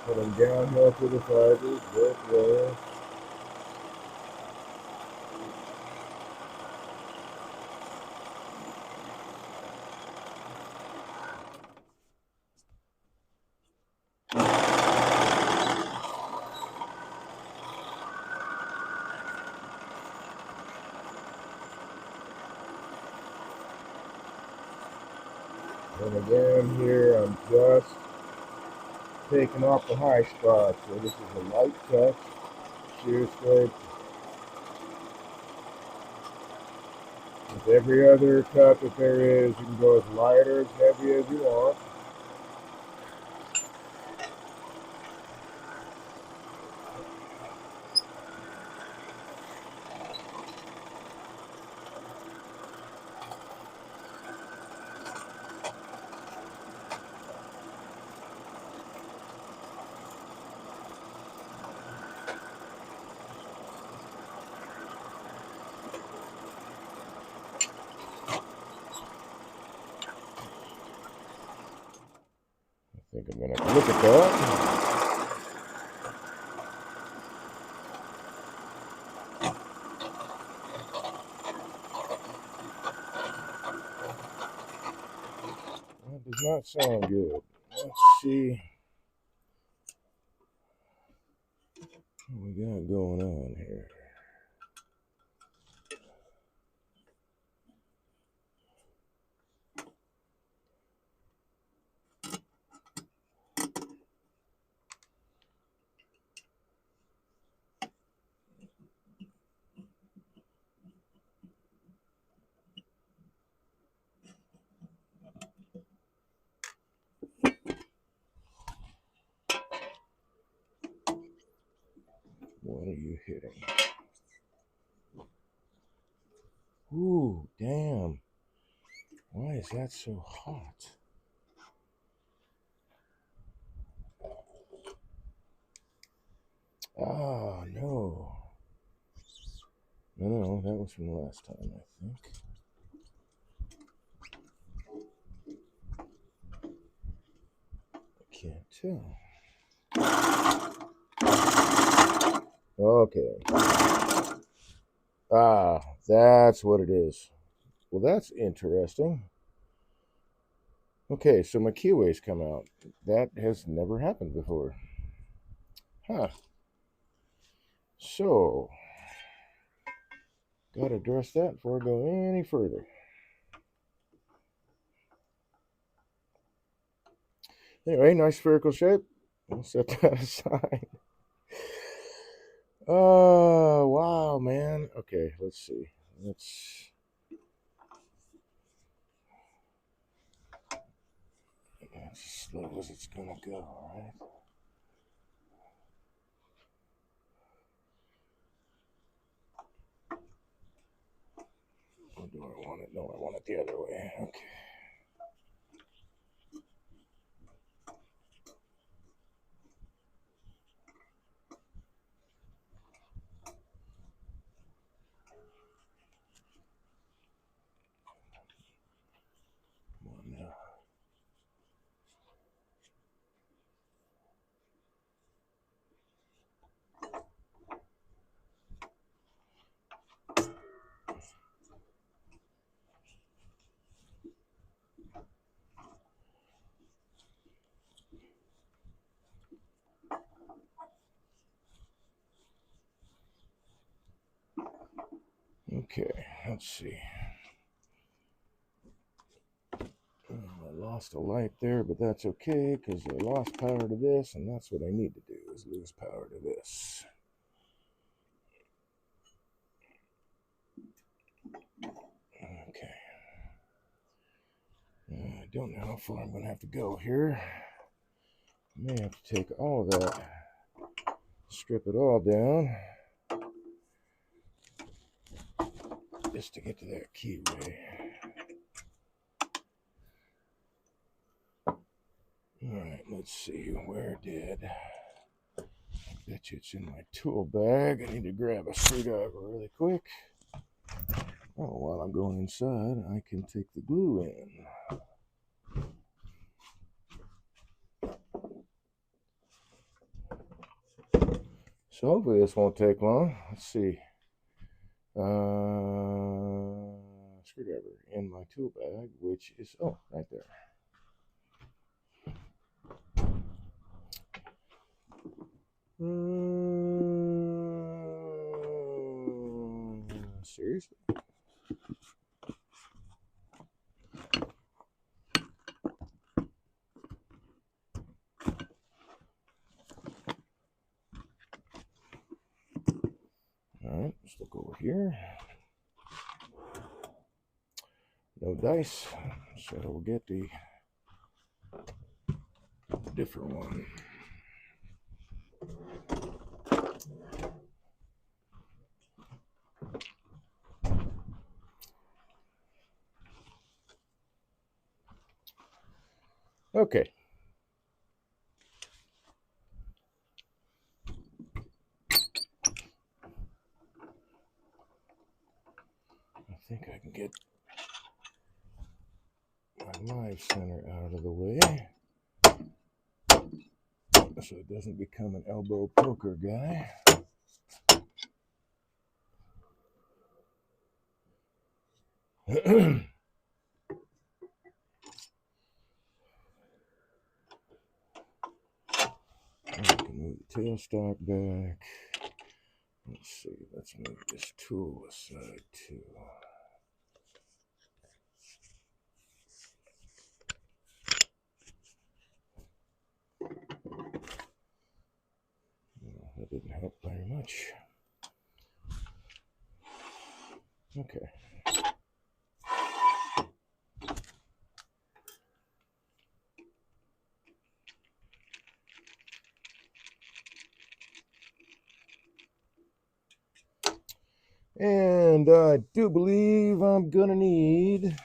Put them downhill to the fibers both ways. And again here I'm just taking off the high spot. So this is a light touch, shear straight. With every other cut that there is, you can go as light or as heavy as you want. I think I'm going to look at that. That does not sound good. Let's see what we got going on here. What are you hitting? Ooh, damn. Why is that so hot? Oh, no. No, that was from last time, I think. I can't tell. Okay. Ah, that's what it is. Well, that's interesting. Okay, so my keyways come out. That has never happened before. Huh. So, gotta address that before I go any further. Anyway, nice spherical shape. I'll set that aside. Oh, wow, man. Okay, let's see. Let's. As slow as it's gonna go, alright? Or do I want it? No, I want it the other way. Okay. Come on now. Okay, let's see. I lost a light there, but that's okay because I lost power to this, and that's what I need to do is lose power to this. Okay. I don't know how far I'm going to have to go here. I may have to take all that, strip it all down, just to get to that keyway. let's see, where did... Bet you it's in my tool bag. I need to grab a screwdriver really quick. Oh, while I'm going inside, I can take the glue in. So hopefully this won't take long. Let's see. Screwdriver in my tool bag, which is, oh, right there. Seriously? Alright, let's look over here. No dice, so we'll get the different one. Okay. I think I can get my knife center out of the way so it doesn't become an elbow poker guy. I can move the tailstock back. Let's see, let's move this tool aside too. Well, that didn't help very much. Okay. And I do believe I'm gonna need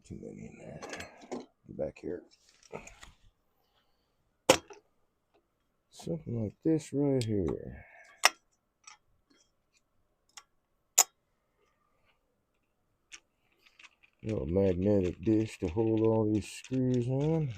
too many in there. Get back here. Something like this right here. A little magnetic dish to hold all these screws on.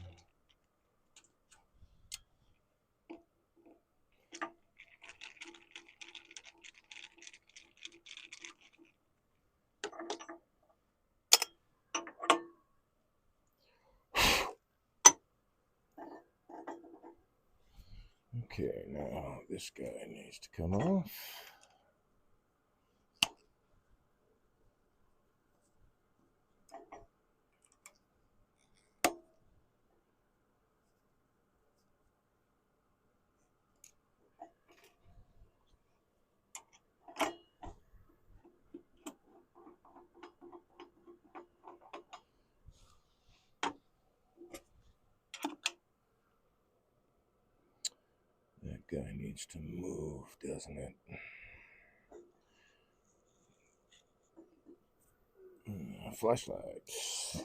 Okay, now this guy needs to come off. That guy needs to move, doesn't it? Flashlights.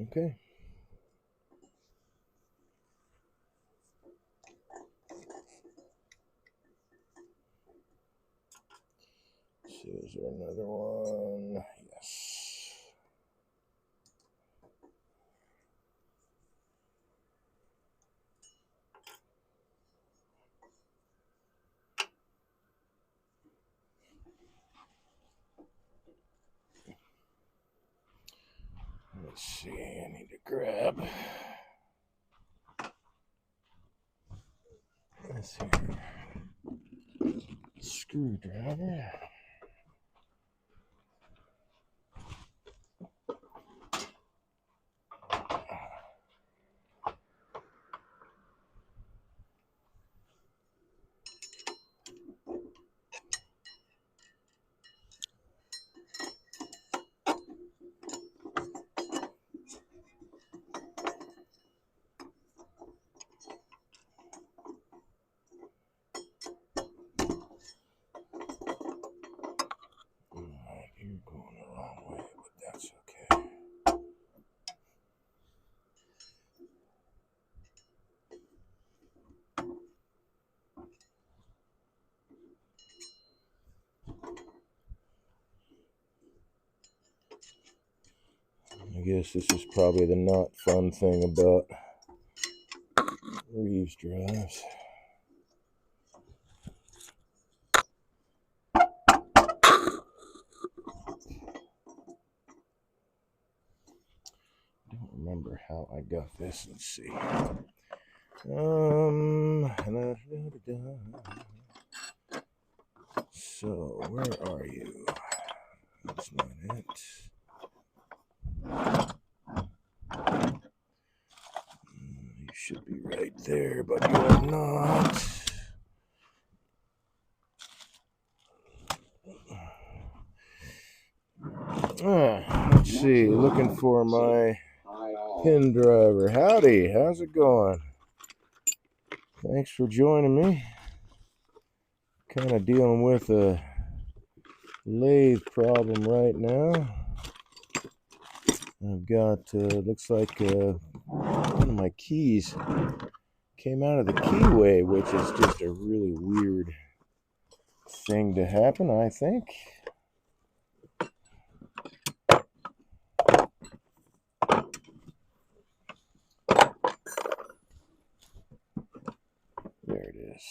Okay. So is there another one? Yes. Let's see, I need to grab this here screwdriver. I guess this is probably the not fun thing about Reeves drives. I don't remember how I got this. Let's see. So where are you? That's not it. You should be right there, but you are not. Let's see. Looking for my pin driver. Howdy. How's it going? Thanks for joining me. Kind of dealing with a lathe problem right now. I've got, looks like one of my keys came out of the keyway, which is just a really weird thing to happen, I think. There it is.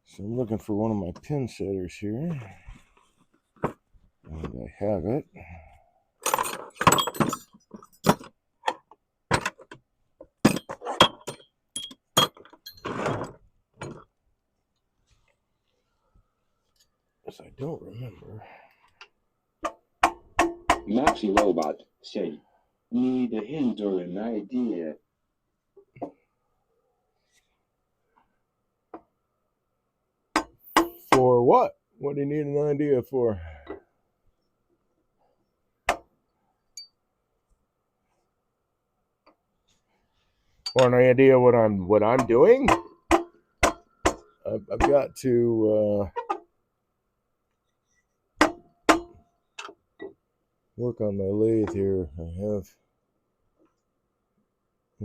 So I'm looking for one of my pin setters here. And I have it. Yes, I don't remember.
Maxi Robot said, need a hint or an idea.
For what? What do you need an idea for? Or an idea what I'm doing? I've got to work on my lathe here. I have,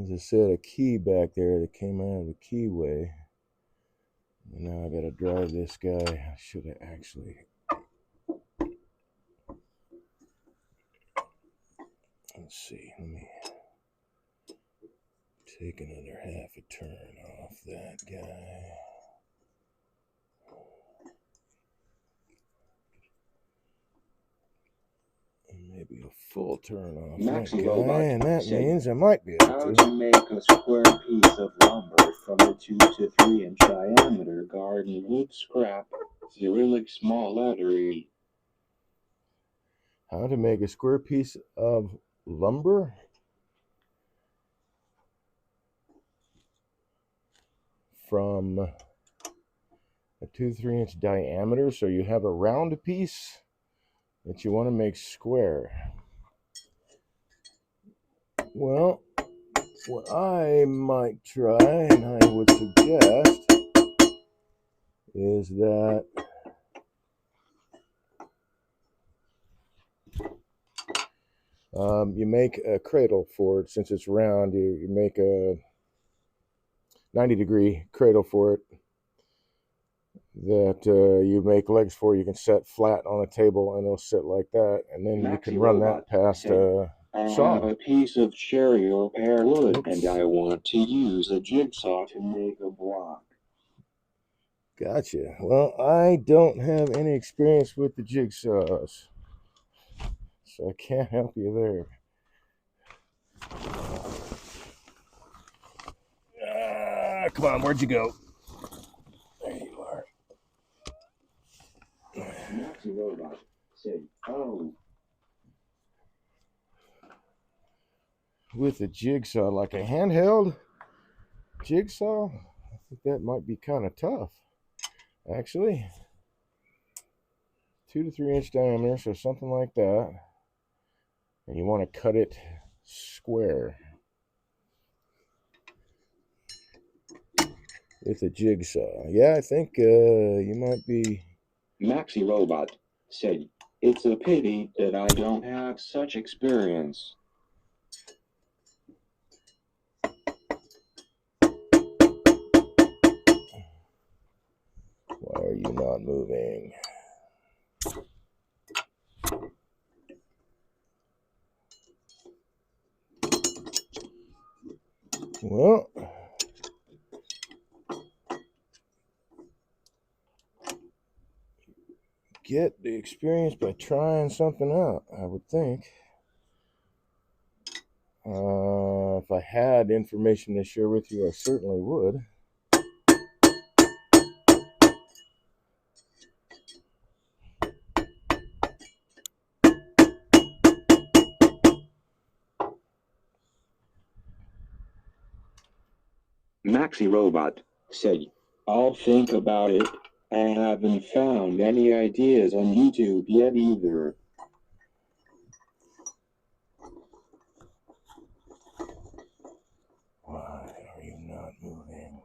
as I said, a key back there that came out of the keyway. And now I gotta drive this guy. I should have actually. Let's see. Let me take another half a turn off that guy. And maybe a full turn off that guy. And that means I might be able
to make a square piece of lumber from a 2 to 3 inch diameter garden wood scrap. Cyrillic small letter E.
How to make a square piece of lumber from a 2 to 3 inch diameter. So you have a round piece that you want to make square. Well, what I might try, and I would suggest, is that you make a cradle for it. Since it's round, you make a 90-degree cradle for it that you make legs for. You can set flat on a table and it'll sit like that, and then you can run that past a saw.
I have a piece of cherry or pear wood, and I want to use a jigsaw to make a block.
Gotcha. Well, I don't have any experience with the jigsaws, so I can't help you there. Come on, where'd you go? There you are.
Maxi Robot said, oh.
With a jigsaw, like a handheld jigsaw, I think that might be kind of tough, actually. 2 to 3 inch diameter, so something like that. And you want to cut it square with a jigsaw. Yeah, I think you might be.
Maxi Robot said, it's a pity that I don't have such experience.
Why are you not moving? Well, get the experience by trying something out, I would think. If I had information to share with you, I certainly would.
Maxi Robot said, I'll think about it. I haven't found any ideas on YouTube yet either.
Why are you not moving?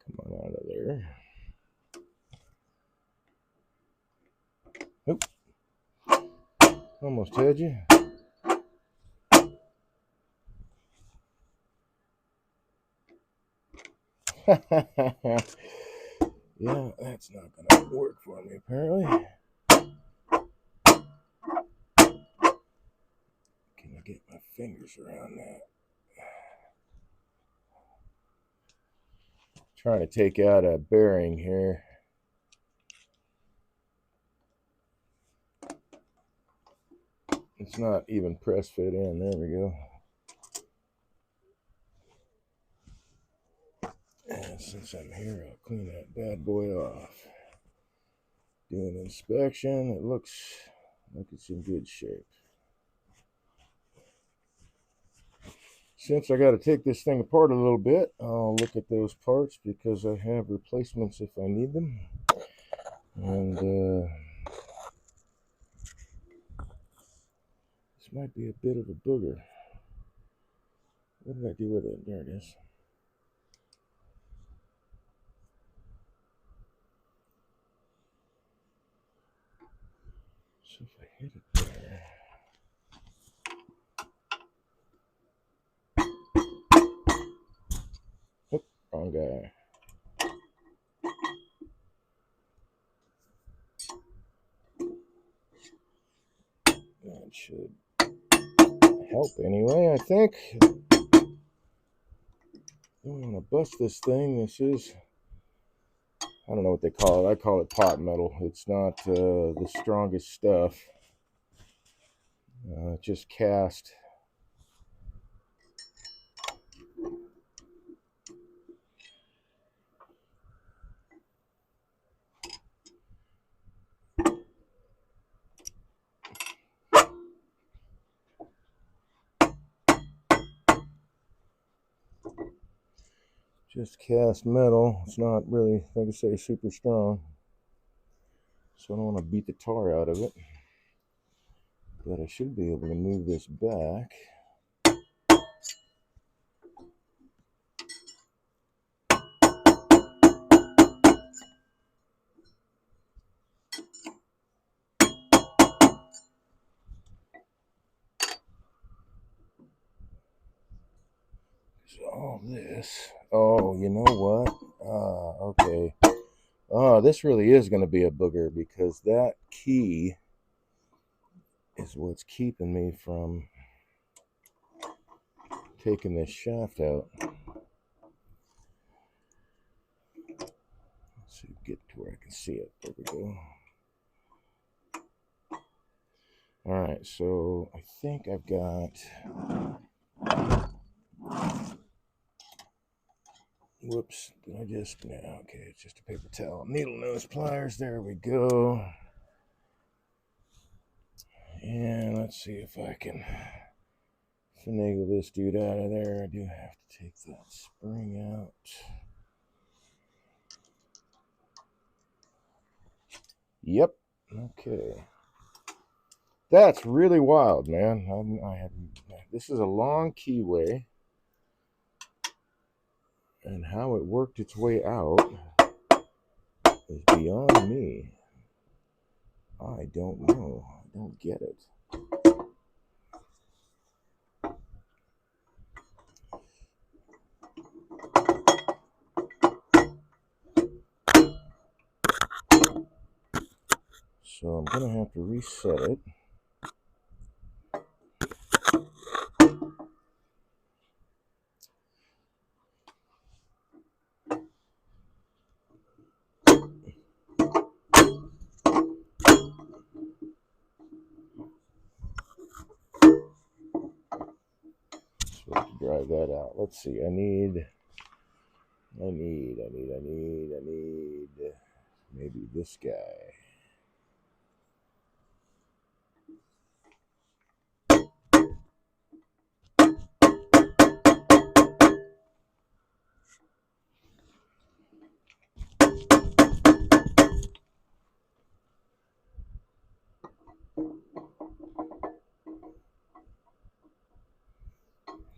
Come on out of there. Nope. Almost had you. Yeah, that's not going to work for me, apparently. Can I get my fingers around that? Trying to take out a bearing here. It's not even press fit in. There we go. And since I'm here, I'll clean that bad boy off. Do an inspection. It looks like it's in good shape. Since I got to take this thing apart a little bit, I'll look at those parts because I have replacements if I need them. And this might be a bit of a booger. What did I do with it? There it is. So if I hit it there. Oop, wrong guy. That should help anyway, I think. Don't want to bust this thing. This is, I don't know what they call it. I call it pot metal. It's not the strongest stuff. Just cast. Just cast metal. It's not really, like I say, super strong. So I don't want to beat the tar out of it. But I should be able to move this back. So all this. Oh, you know what? Okay. This really is going to be a booger because that key is what's keeping me from taking this shaft out. Let's see, get to where I can see it. There we go. All right, so I think I've got. Whoops, did I just. No, okay, it's just a paper towel. Needle nose pliers, there we go. And let's see if I can finagle this dude out of there. I do have to take that spring out. Yep. Okay. That's really wild, man. This is a long keyway, and how it worked its way out is beyond me. I don't know. I don't get it. going to have to reset it. So to drive that out, let's see. I need maybe this guy.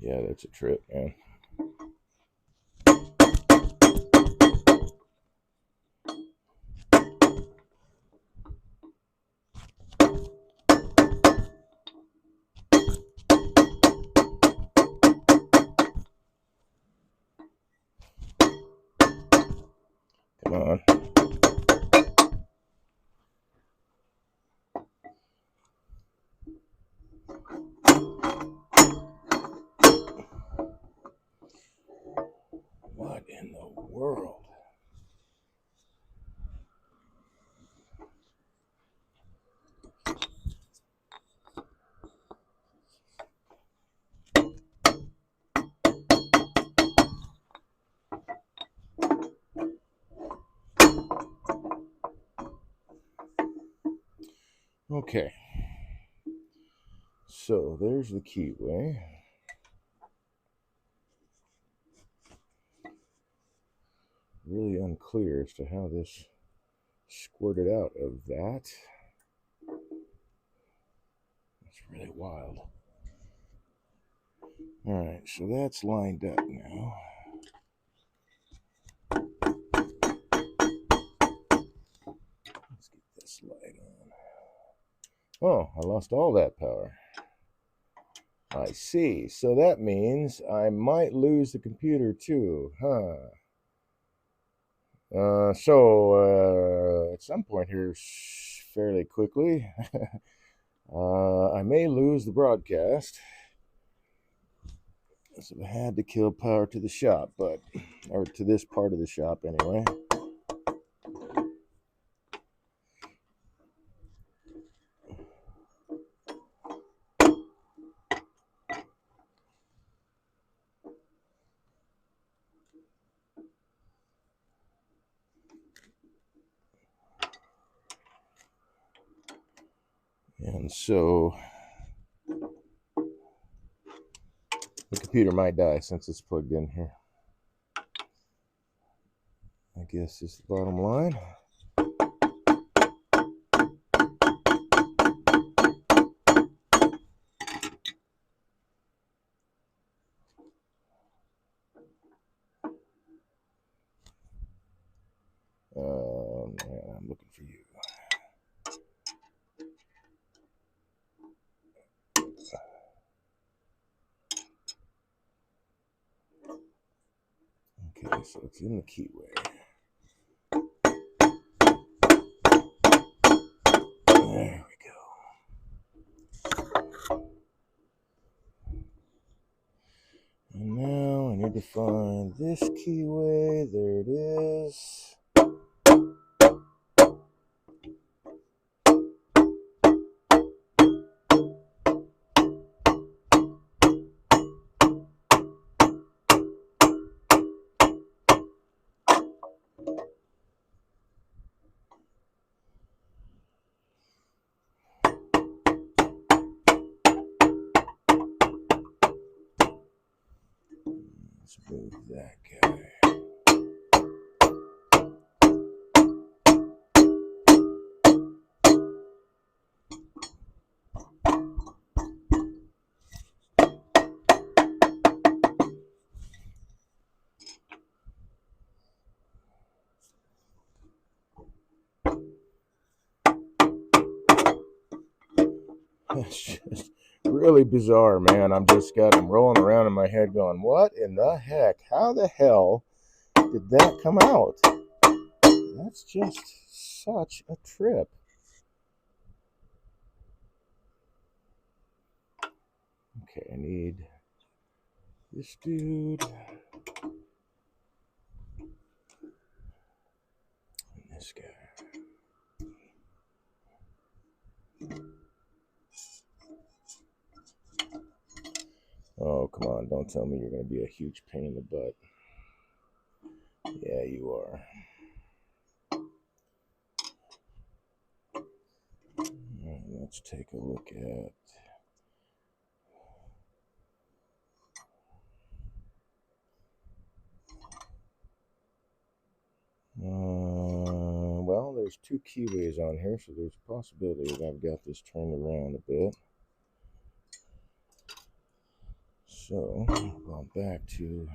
Yeah, that's a trip, man. Come on. What in the world? Okay. So there's the keyway. Really unclear as to how this squirted out of that. It's really wild. All right, so that's lined up now. Let's get this light on. Oh, I lost all that power. I see. So that means I might lose the computer too, huh? At some point here, fairly quickly, I may lose the broadcast. So I had to kill power to the shop, or to this part of the shop anyway. And so the computer might die since it's plugged in here. I guess is the bottom line. I'm looking for you. Okay, so it's in the keyway. There we go. And now I need to find this keyway. There it is. Let's move that guy. It's just really bizarre, man. I'm rolling around in my head going, what in the heck? How the hell did that come out? That's just such a trip. Okay, I need this dude. And this guy. Oh, come on. Don't tell me you're going to be a huge pain in the butt. Yeah, you are. Right, let's take a look at... well, there's two keyways on here, so there's a possibility that I've got this turned around a bit. So, going back to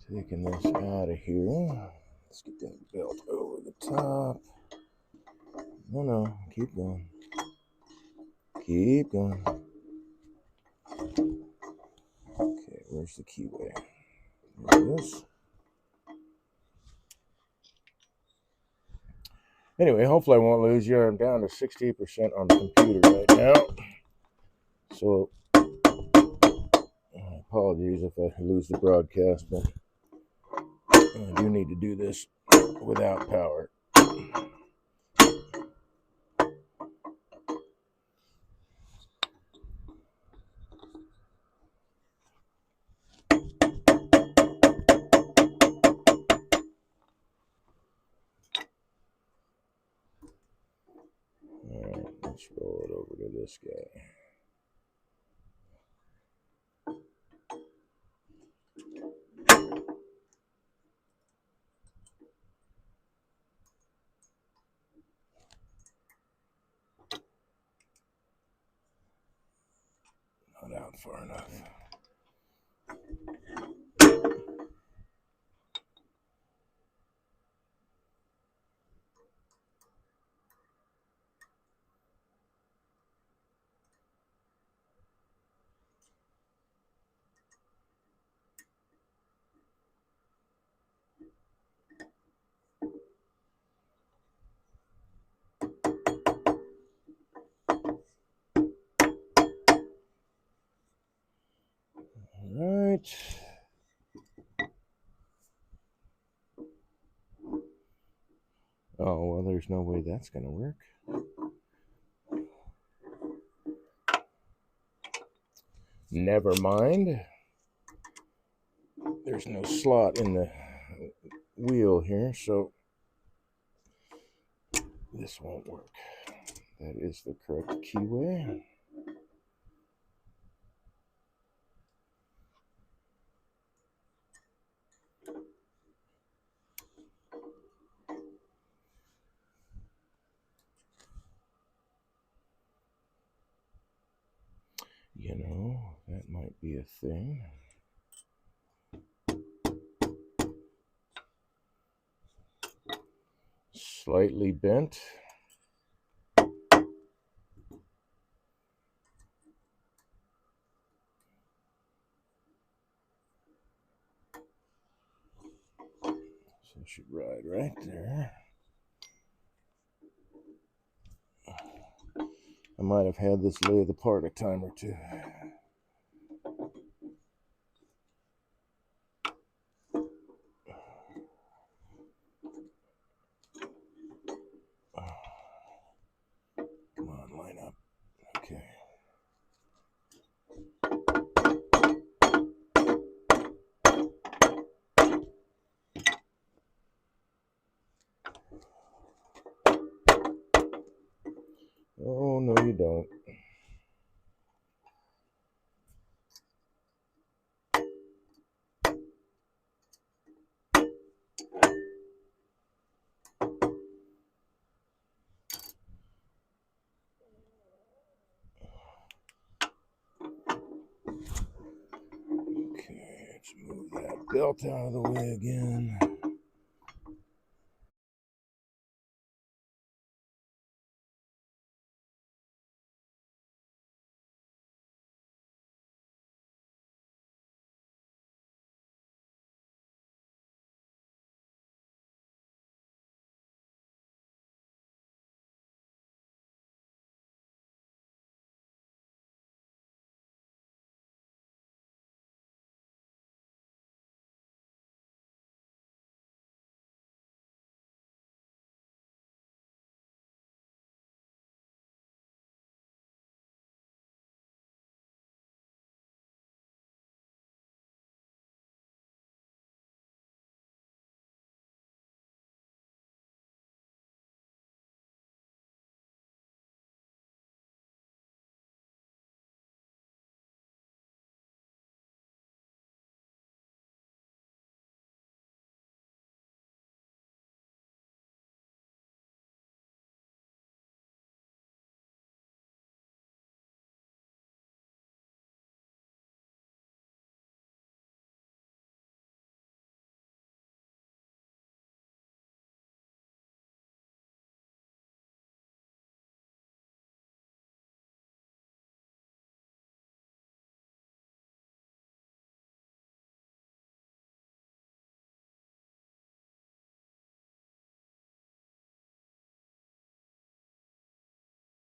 taking this out of here. Let's get that belt over the top. No, keep going. Keep going. Okay, where's the keyway? There it is. Anyway, hopefully I won't lose you. I'm down to 68% on the computer right now. So, apologies if I lose the broadcast, but I do need to do this without power. Alright, let's roll it over to this guy. Not out far enough. Alright. Oh, well, there's no way that's going to work. Never mind. There's no slot in the wheel here, so this won't work. That is the correct keyway. You know, that might be a thing. Slightly bent. So it should ride right there. I might have had this lay apart a time or two. Come on, line up. Okay. Oh, no, you don't. Okay, let's move that belt out of the way again.